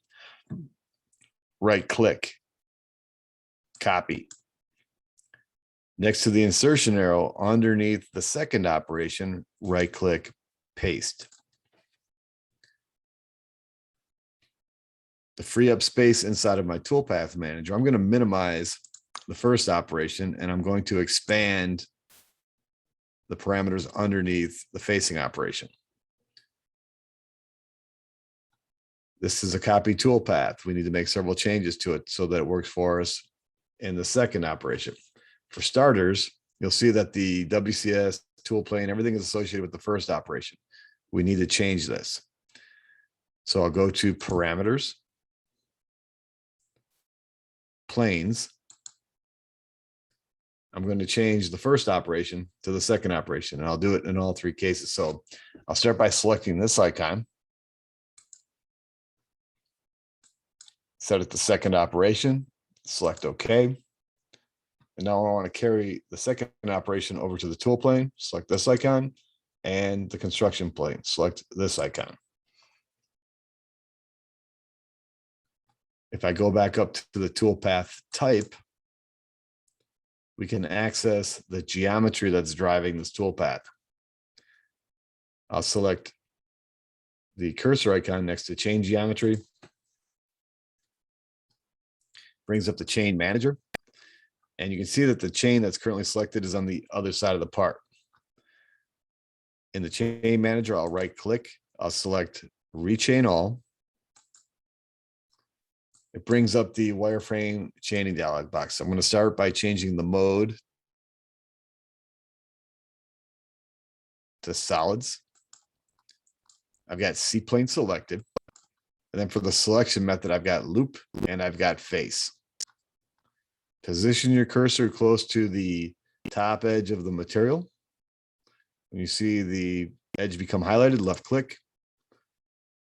Speaker 1: Right click, copy. Next to the insertion arrow underneath the second operation, right click, paste. To free up space inside of my toolpath manager, I'm going to minimize the first operation and I'm going to expand the parameters underneath the facing operation. This is a copy toolpath. We need to make several changes to it so that it works for us in the second operation. For starters, you'll see that the WCS tool plane, everything is associated with the first operation. We need to change this. So I'll go to parameters, planes. I'm going to change the first operation to the second operation, and I'll do it in all three cases. So I'll start by selecting this icon. Set it to second operation, select OK. And now I want to carry the second operation over to the tool plane, select this icon, and the construction plane, select this icon. If I go back up to the toolpath type, we can access the geometry that's driving this toolpath. I'll select the cursor icon next to chain geometry. Brings up the chain manager. And you can see that the chain that's currently selected is on the other side of the part. In the chain manager, I'll right click, I'll select rechain all. It brings up the wireframe chaining dialog box. I'm going to start by changing the mode to solids. I've got C plane selected. And then for the selection method, I've got loop and I've got face. Position your cursor close to the top edge of the material. When you see the edge become highlighted, left click.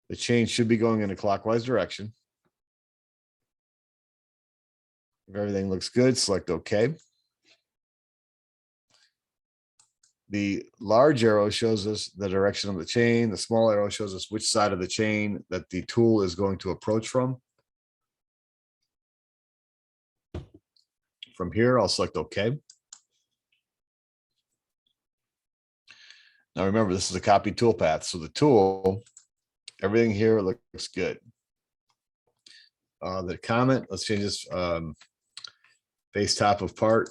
Speaker 1: The chain should be going in a clockwise direction. If everything looks good, select OK. The large arrow shows us the direction of the chain. The small arrow shows us which side of the chain that the tool is going to approach from. From here, I'll select OK. Now remember, this is a copy toolpath. So the tool, everything here looks good. The comment, let's change this face top of part.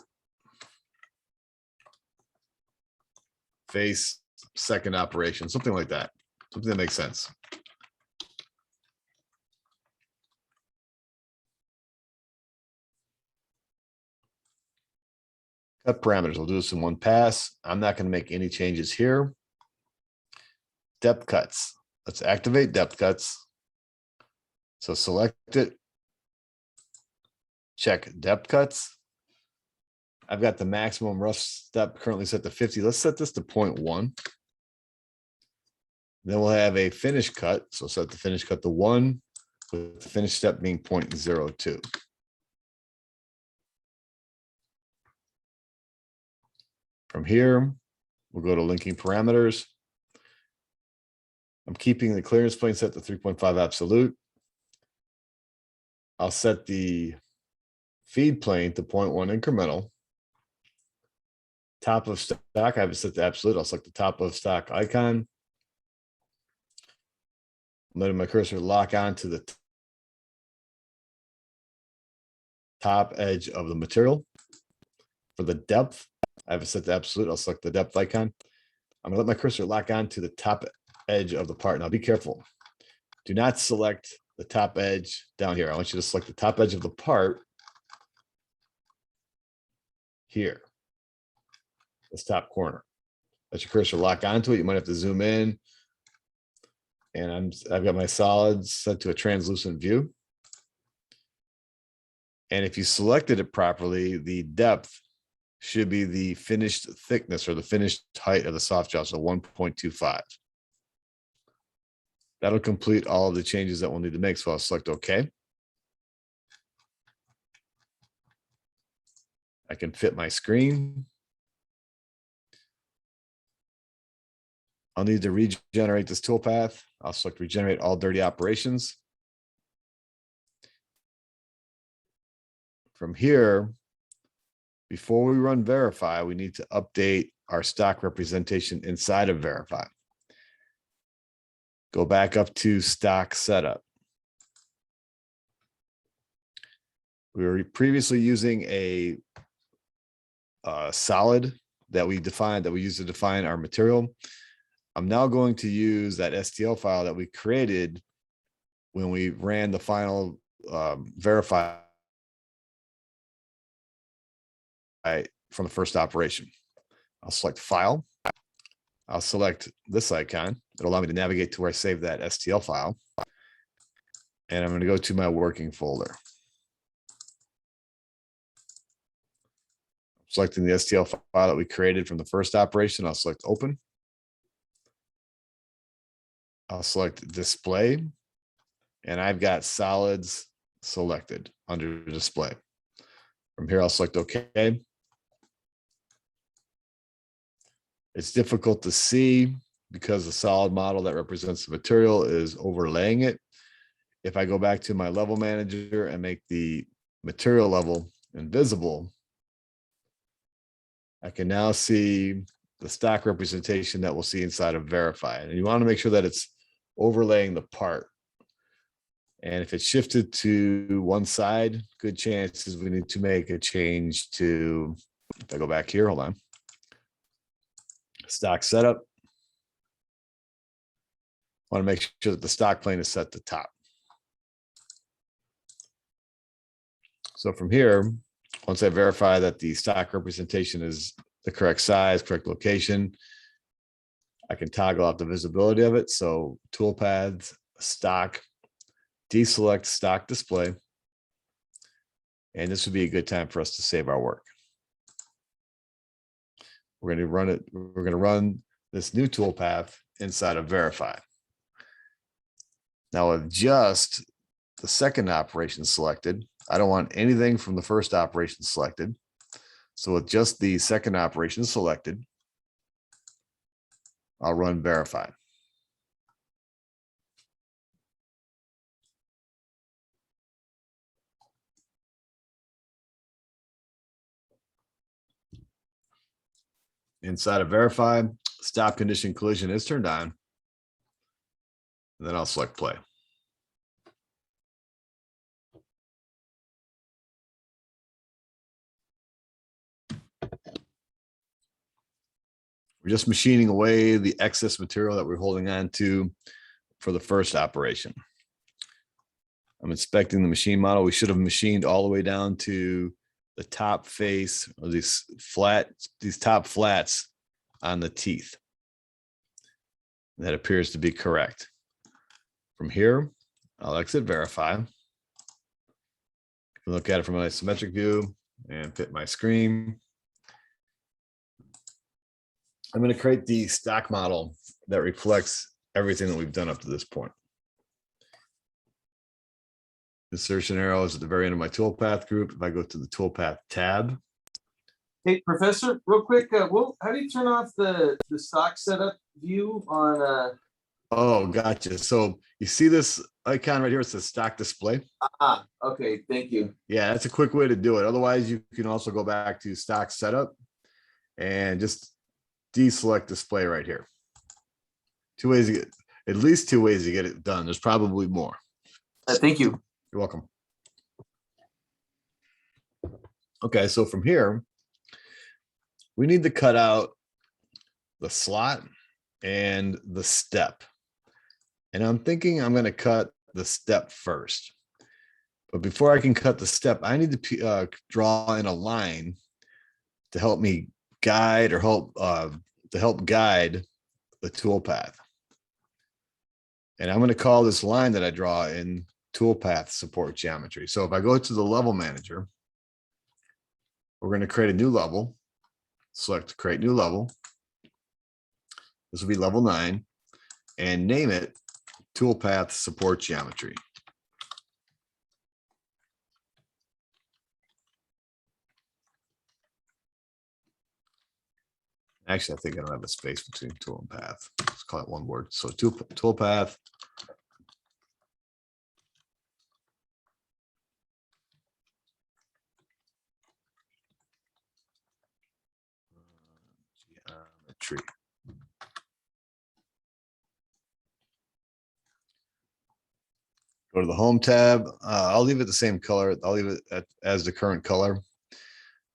Speaker 1: Face second operation, something like that. Something that makes sense. Cut parameters. We'll do this in one pass. I'm not going to make any changes here. Depth cuts. Let's activate depth cuts. So select it. Check depth cuts. I've got the maximum rough step currently set to 50. Let's set this to 0.1. Then we'll have a finish cut. So set the finish cut to 1 with the finish step being 0.02. From here, we'll go to linking parameters. I'm keeping the clearance plane set to 3.5 absolute. I'll set the feed plane to 0.1 incremental. Top of stock, I have it set to absolute. I'll select the top of stock icon. I'm letting my cursor lock onto the top edge of the material. For the depth, I have it set to absolute. I'll select the depth icon. I'm gonna let my cursor lock onto the top edge of the part. Now be careful. Do not select the top edge down here. I want you to select the top edge of the part here. This top corner. Let your cursor lock onto it. You might have to zoom in. And I've got my solids set to a translucent view. And if you selected it properly, the depth should be the finished thickness or the finished height of the soft jaw, so 1.25. That'll complete all of the changes that we'll need to make. So I'll select OK. I can fit my screen. I'll need to regenerate this toolpath. I'll select regenerate all dirty operations. From here, before we run verify, we need to update our stock representation inside of verify. Go back up to stock setup. We were previously using a solid that we defined, that we used to define our material. I'm now going to use that STL file that we created when we ran the final verify from the first operation. I'll select file. I'll select this icon. It'll allow me to navigate to where I save that STL file. And I'm going to go to my working folder. Selecting the STL file that we created from the first operation, I'll select open. I'll select display, and I've got solids selected under display. From here, I'll select OK. It's difficult to see because the solid model that represents the material is overlaying it. If I go back to my level manager and make the material level invisible, I can now see the stock representation that we'll see inside of verify. And you want to make sure that it's overlaying the part. And if it's shifted to one side, good chances we need to make a change to, if I go back here, hold on. Stock setup. Want to make sure that the stock plane is set to top. So from here, once I verify that the stock representation is the correct size, correct location, I can toggle out the visibility of it. So toolpaths, stock, deselect stock display. And this would be a good time for us to save our work. We're going to run it. We're going to run this new toolpath inside of verify. Now with just the second operation selected, I don't want anything from the first operation selected. So with just the second operation selected, I'll run verify. Inside of verify, stop condition collision is turned on. And then I'll select play. We're just machining away the excess material that we're holding on to for the first operation. I'm inspecting the machine model. We should have machined all the way down to the top face of these top flats on the teeth. That appears to be correct. From here, I'll exit verify. Look at it from an isometric view and fit my screen. I'm going to create the stock model that reflects everything that we've done up to this point. Insertion arrow is at the very end of my toolpath group. If I go to the toolpath tab,
Speaker 2: Hey, Professor, real quick, how do you turn off the stock setup view on?
Speaker 1: oh, gotcha. So you see this icon right here? It says stock display.
Speaker 2: Okay, thank you.
Speaker 1: Yeah, that's a quick way to do it. Otherwise, you can also go back to stock setup and just deselect display right here. Two ways to get, at least two ways to get it done. There's probably more.
Speaker 2: Thank you.
Speaker 1: You're welcome. Okay, so from here, we need to cut out the slot and the step. And I'm thinking I'm going to cut the step first. But before I can cut the step, I need to draw in a line to help me guide or help guide the toolpath. And I'm going to call this line that I draw in toolpath support geometry. So if I go to the level manager, we're going to create a new level. Select create new level. This will be level 9 and name it toolpath support geometry. Actually, I think I don't have a space between tool and path. Let's call it one word. So toolpath. Geometry. Go to the home tab. I'll leave it the same color. I'll leave it as the current color.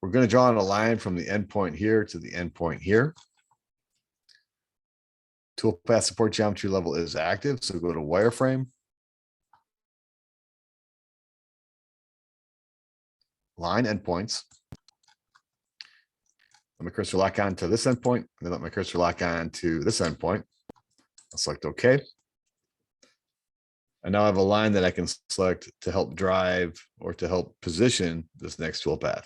Speaker 1: We're going to draw on a line from the endpoint here to the endpoint here. Toolpath support geometry level is active. So go to wireframe. Line endpoints. Let my cursor lock on to this endpoint, and then let my cursor lock on to this endpoint. I'll select OK. And now I have a line that I can select to help drive or to help position this next toolpath.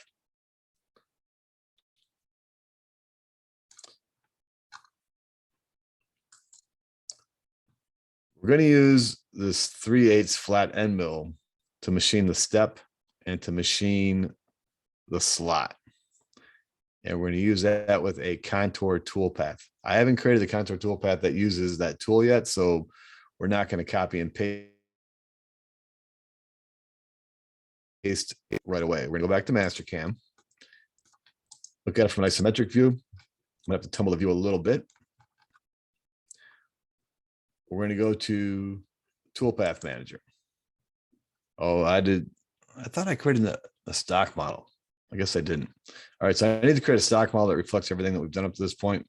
Speaker 1: We're going to use this 3/8 flat end mill to machine the step and to machine the slot. And we're going to use that with a contour toolpath. I haven't created the contour toolpath that uses that tool yet, so we're not going to copy and paste it right away. We're going to go back to Mastercam. Look at it from an isometric view. I'm going to have to tumble the view a little bit. We're going to go to toolpath manager. Oh, I thought I created a stock model. I guess I didn't. All right, so I need to create a stock model that reflects everything that we've done up to this point.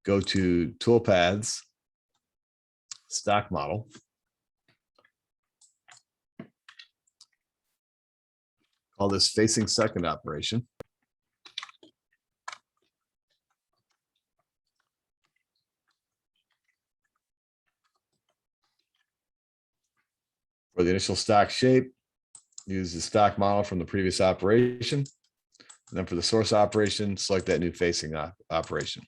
Speaker 1: Go to toolpaths, stock model. Call this facing second operation. For the initial stock shape, use the stock model from the previous operation. And then for the source operation, select that new facing operation.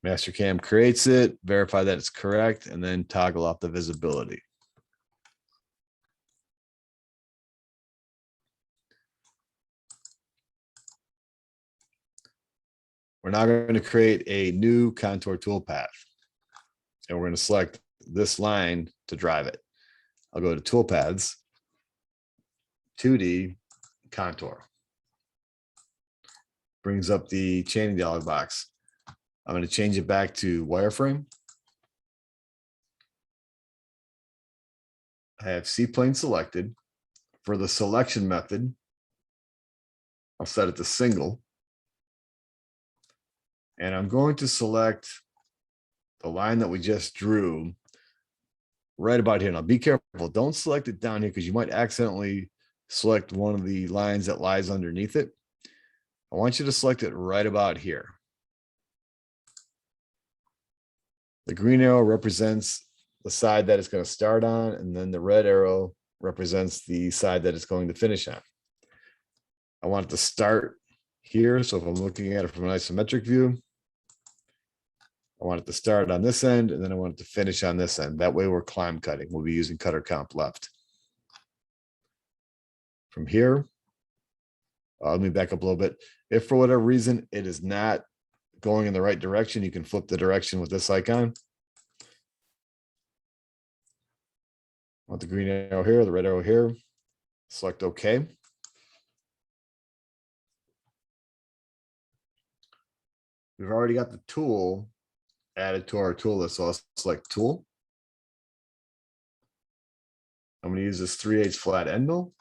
Speaker 1: Mastercam creates it, verify that it's correct, and then toggle off the visibility. We're now going to create a new contour toolpath. And we're going to select this line to drive it. I'll go to toolpaths, 2D, contour. Brings up the chaining dialog box. I'm going to change it back to wireframe. I have C-plane selected. For the selection method, I'll set it to single. And I'm going to select the line that we just drew right about here. Now be careful, don't select it down here because you might accidentally select one of the lines that lies underneath it. I want you to select it right about here. The green arrow represents the side that it's going to start on, and then the red arrow represents the side that it's going to finish on. I want it to start here. So if I'm looking at it from an isometric view, I want it to start on this end and then I want it to finish on this end. That way we're climb cutting. We'll be using cutter comp left. From here, let me back up a little bit. If for whatever reason it is not going in the right direction, you can flip the direction with this icon. I want the green arrow here, the red arrow here. Select OK. We've already got the tool added to our tool list. So I'll select tool. I'm going to use this 3/8 flat end mill.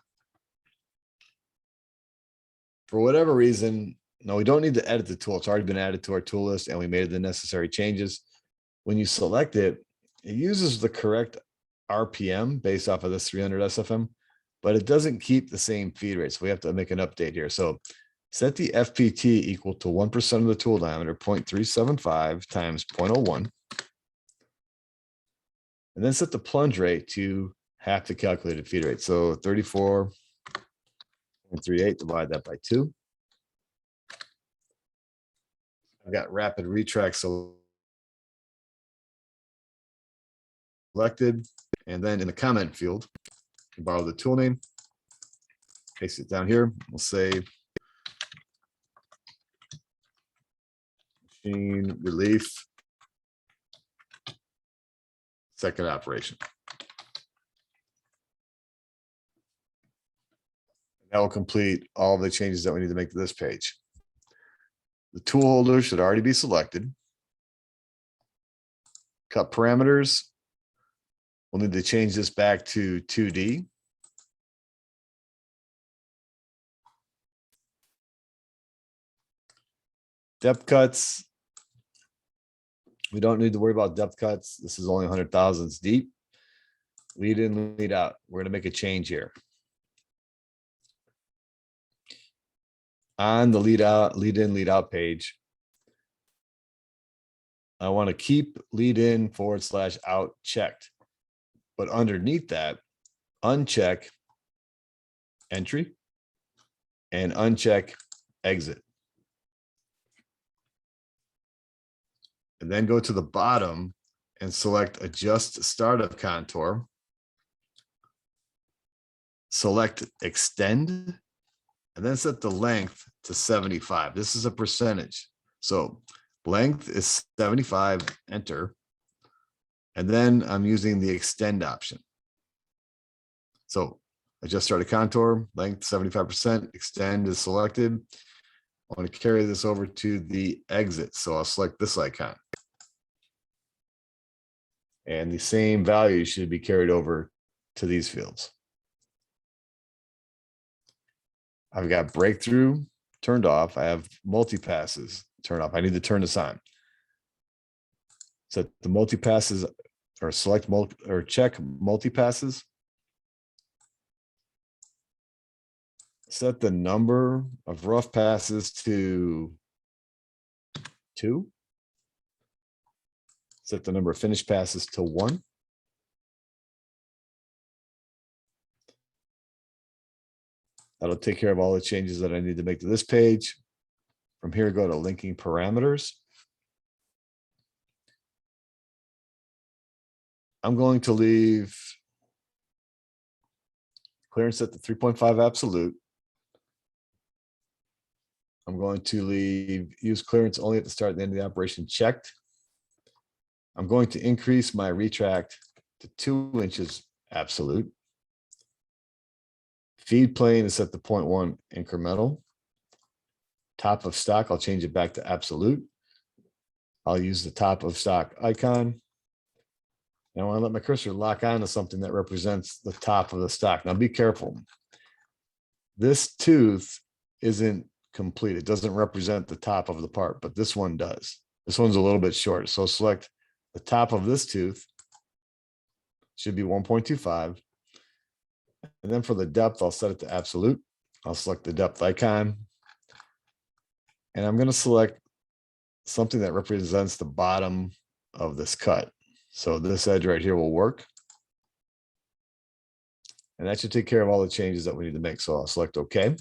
Speaker 1: For whatever reason, no, we don't need to edit the tool. It's already been added to our tool list and we made the necessary changes. When you select it, it uses the correct RPM based off of this 300 SFM, but it doesn't keep the same feed rate. So we have to make an update here. So set the FPT equal to 1% of the tool diameter, 0.375 times 0.01. And then set the plunge rate to half the calculated feed rate. So 34.38, divide that by 2. I've got rapid retract selected. And then in the comment field, borrow the tool name, paste it down here. We'll say machine relief second operation. That will complete all the changes that we need to make to this page. The tool holder should already be selected. Cut parameters. We'll need to change this back to 2D. Depth cuts. We don't need to worry about depth cuts. This is only 100 thousandths deep. Lead in, lead out. We're going to make a change here. On the lead out, lead in, lead out page, I want to keep lead in / out checked. But underneath that, uncheck entry and uncheck exit. And then go to the bottom and select adjust startup contour. Select extend and then set the length to 75. This is a percentage. So length is 75, enter. And then I'm using the extend option. So adjust startup contour, length 75%, extend is selected. I want to carry this over to the exit. So I'll select this icon. And the same value should be carried over to these fields. I've got breakthrough turned off. I have multi-passes turned off. I need to turn this on. So the multi-passes or select or check multi-passes. Set the number of rough passes to 2. Set the number of finished passes to 1. That'll take care of all the changes that I need to make to this page. From here, go to linking parameters. I'm going to leave clearance at the 3.5 absolute. I'm going to leave use clearance only at the start and the end of the operation checked. I'm going to increase my retract to 2 inches absolute. Feed plane is set to 0.1 incremental. Top of stock, I'll change it back to absolute. I'll use the top of stock icon. And I want to let my cursor lock on to something that represents the top of the stock. Now be careful. This tooth isn't complete. It doesn't represent the top of the part, but this one does. This one's a little bit short. So select the top of this tooth. Should be 1.25. And then for the depth, I'll set it to absolute. I'll select the depth icon. And I'm going to select something that represents the bottom of this cut. So this edge right here will work. And that should take care of all the changes that we need to make. So I'll select OK.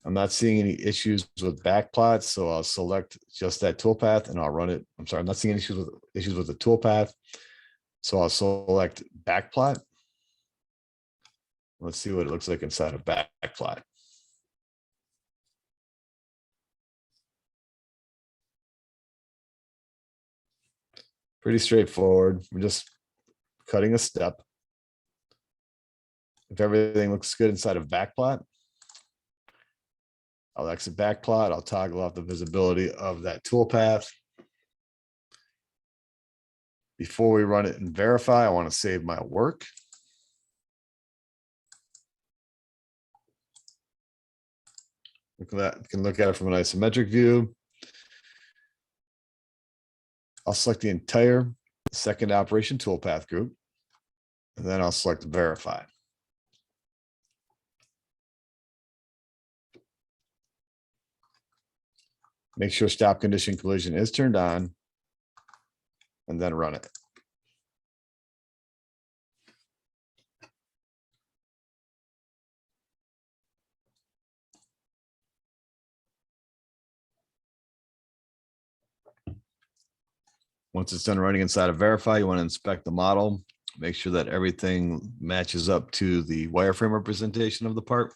Speaker 1: I'm not seeing any issues with back plots, so I'll select just that toolpath and I'll run it. I'm sorry, I'm not seeing any issues with the toolpath. So I'll select back plot. Let's see what it looks like inside of back plot. Pretty straightforward. We're just cutting a step. If everything looks good inside of back plot, I'll exit back plot. I'll toggle off the visibility of that toolpath. Before we run it and verify, I want to save my work. Look at that. You can look at it from an isometric view. I'll select the entire second operation toolpath group, and then I'll select verify. Make sure stop condition collision is turned on, and then run it. Once it's done running inside of verify, you want to inspect the model, make sure that everything matches up to the wireframe representation of the part.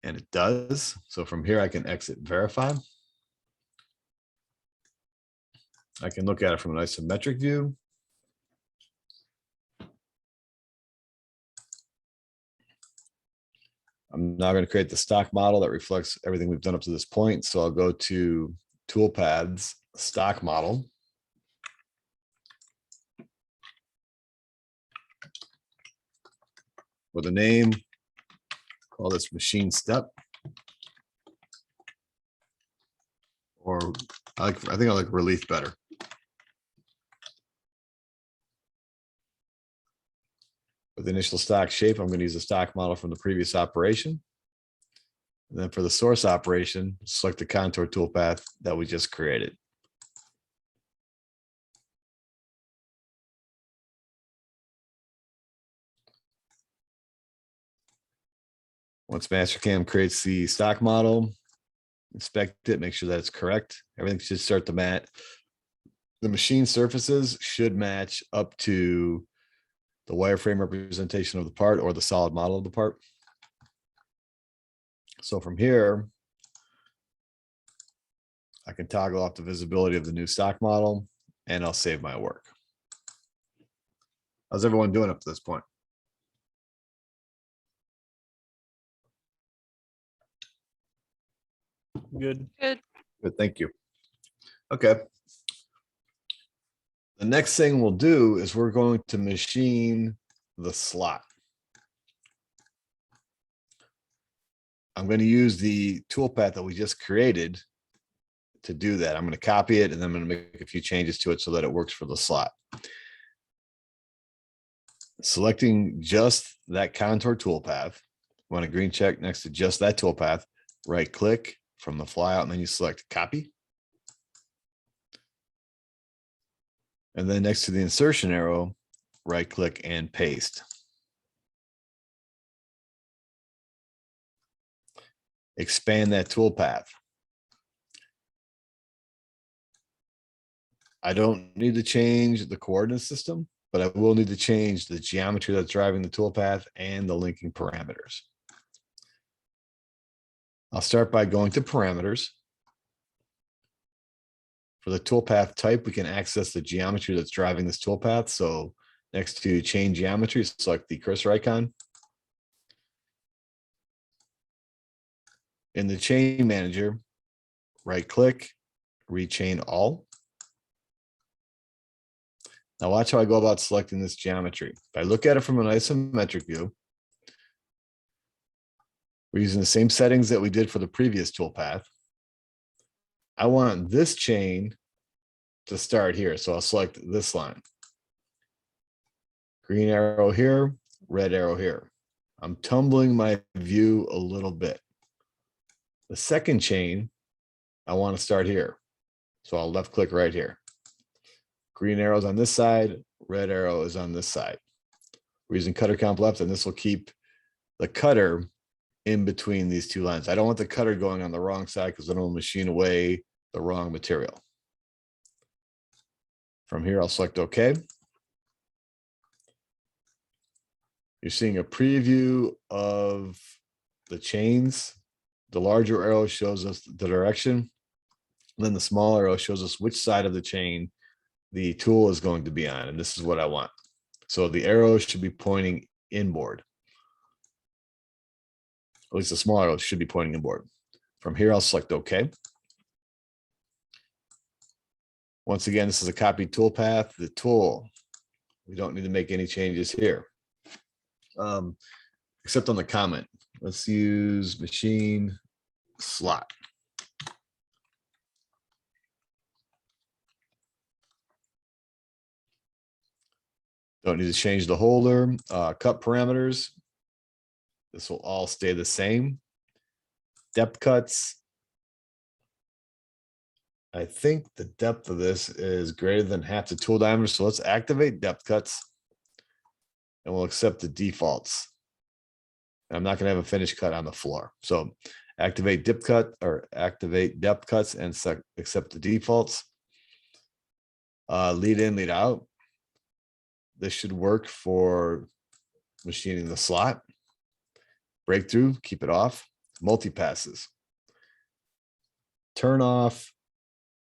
Speaker 1: And it does. So from here, I can exit verify. I can look at it from an isometric view. I'm now going to create the stock model that reflects everything we've done up to this point. So I'll go to toolpaths, stock model. With a name, call this machine step. Or I think I like relief better. For the initial stock shape, I'm going to use a stock model from the previous operation. And then for the source operation, select the contour toolpath that we just created. Once Mastercam creates the stock model, inspect it, make sure that it's correct. Everything should start to match. The machine surfaces should match up to the wireframe representation of the part or the solid model of the part. So from here, I can toggle off the visibility of the new stock model and I'll save my work. How's everyone doing up to this point?
Speaker 4: Good.
Speaker 3: Good.
Speaker 1: Good, thank you. Okay. The next thing we'll do is we're going to machine the slot. I'm going to use the toolpath that we just created to do that. I'm going to copy it and then I'm going to make a few changes to it so that it works for the slot. Selecting just that contour toolpath, want a green check next to just that toolpath, right click from the flyout and then you select copy. And then next to the insertion arrow, right click and paste. Expand that toolpath. I don't need to change the coordinate system, but I will need to change the geometry that's driving the toolpath and the linking parameters. I'll start by going to parameters. For the toolpath type, we can access the geometry that's driving this toolpath. So next to chain geometry, select the cursor icon. In the chain manager, right click, rechain all. Now watch how I go about selecting this geometry. If I look at it from an isometric view, we're using the same settings that we did for the previous toolpath. I want this chain to start here. So I'll select this line. Green arrow here, red arrow here. I'm tumbling my view a little bit. The second chain, I want to start here. So I'll left click right here. Green arrows on this side, red arrow is on this side. We're using cutter comp left, and this will keep the cutter in between these two lines. I don't want the cutter going on the wrong side because then it'll machine away the wrong material. From here, I'll select OK. You're seeing a preview of the chains. The larger arrow shows us the direction. Then the small arrow shows us which side of the chain the tool is going to be on. And this is what I want. So the arrow should be pointing inboard. At least the small arrow should be pointing inboard. From here, I'll select OK. Once again, this is a copied toolpath. The tool, we don't need to make any changes here. Except on the comment. Let's use machine slot. Don't need to change the holder. Cut parameters. This will all stay the same. Depth cuts. I think the depth of this is greater than half the tool diameter. So let's activate depth cuts. And we'll accept the defaults. I'm not going to have a finished cut on the floor. So activate depth cut or activate depth cuts and accept the defaults. Lead in, lead out. This should work for machining the slot. Breakthrough, keep it off. Multi-passes. Turn off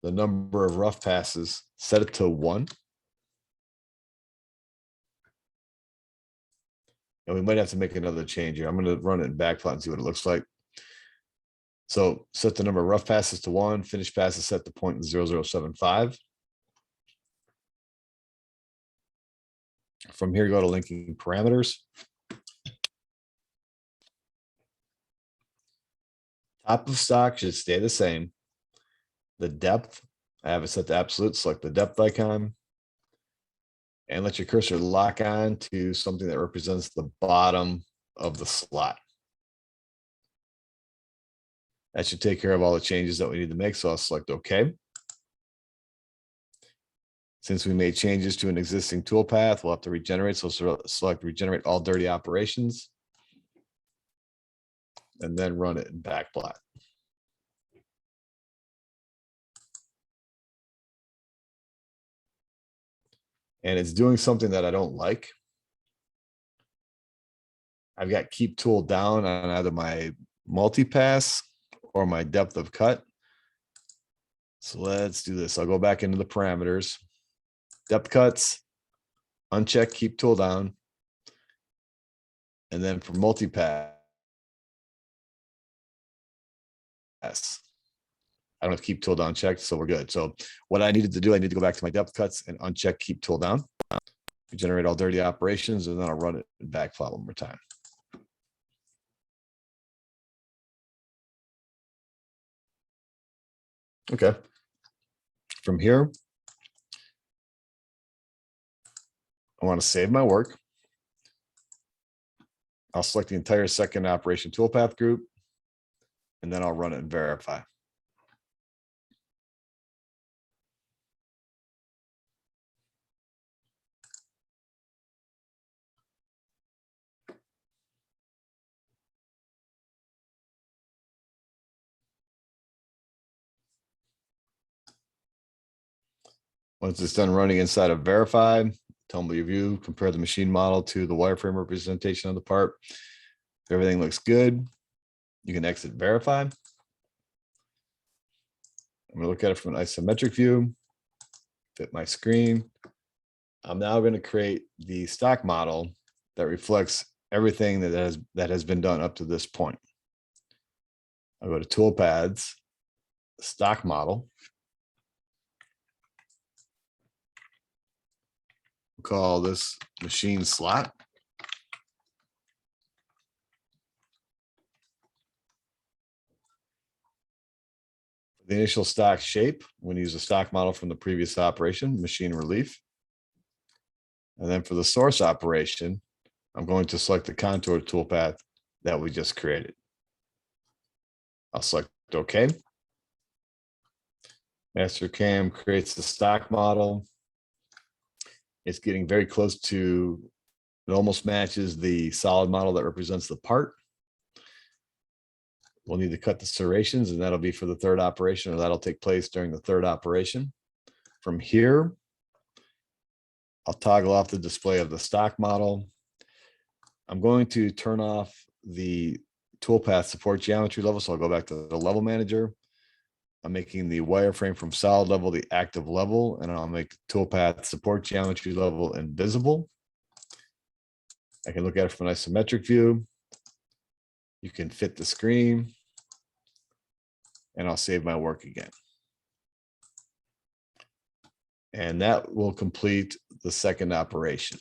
Speaker 1: the number of rough passes, set it to 1. And we might have to make another change here. I'm going to run it in backplot and see what it looks like. So set the number of rough passes to 1, finish passes set to 0.0075. From here, go to linking parameters. Top of stock should stay the same. The depth, I have it set to absolute. Select the depth icon. And let your cursor lock on to something that represents the bottom of the slot. That should take care of all the changes that we need to make. So I'll select OK. Since we made changes to an existing toolpath, we'll have to regenerate. So select regenerate all dirty operations. And then run it in backplot. And it's doing something that I don't like. I've got keep tool down on either my multi-pass or my depth of cut. So let's do this. I'll go back into the parameters. Depth cuts, uncheck keep tool down. And then for multi-pass, I don't have keep tool down checked, so we're good. So what I needed to do, I need to go back to my depth cuts and uncheck keep tool down. Generate all dirty operations, and then I'll run it in backplot one more time. Okay. From here, I want to save my work. I'll select the entire second operation toolpath group, and then I'll run it and verify. Once it's done running inside of verify, tell me your view, compare the machine model to the wireframe representation of the part. If everything looks good, you can exit verify. I'm going to look at it from an isometric view, fit my screen. I'm now going to create the stock model that reflects everything that has been done up to this point. I'll go to toolpaths, stock model. We'll call this machine slot. The initial stock shape, I'm going to use a stock model from the previous operation, machine relief. And then for the source operation, I'm going to select the contour toolpath that we just created. I'll select OK. Mastercam creates the stock model. It's getting very close to, it almost matches the solid model that represents the part. We'll need to cut the serrations, and that'll be for the third operation, or that'll take place during the third operation. From here, I'll toggle off the display of the stock model. I'm going to turn off the toolpath support geometry level, so I'll go back to the level manager. I'm making the wireframe from solid level the active level, and I'll make the toolpath support geometry level invisible. I can look at it from an isometric view. You can fit the screen, and I'll save my work again. And that will complete the second operation.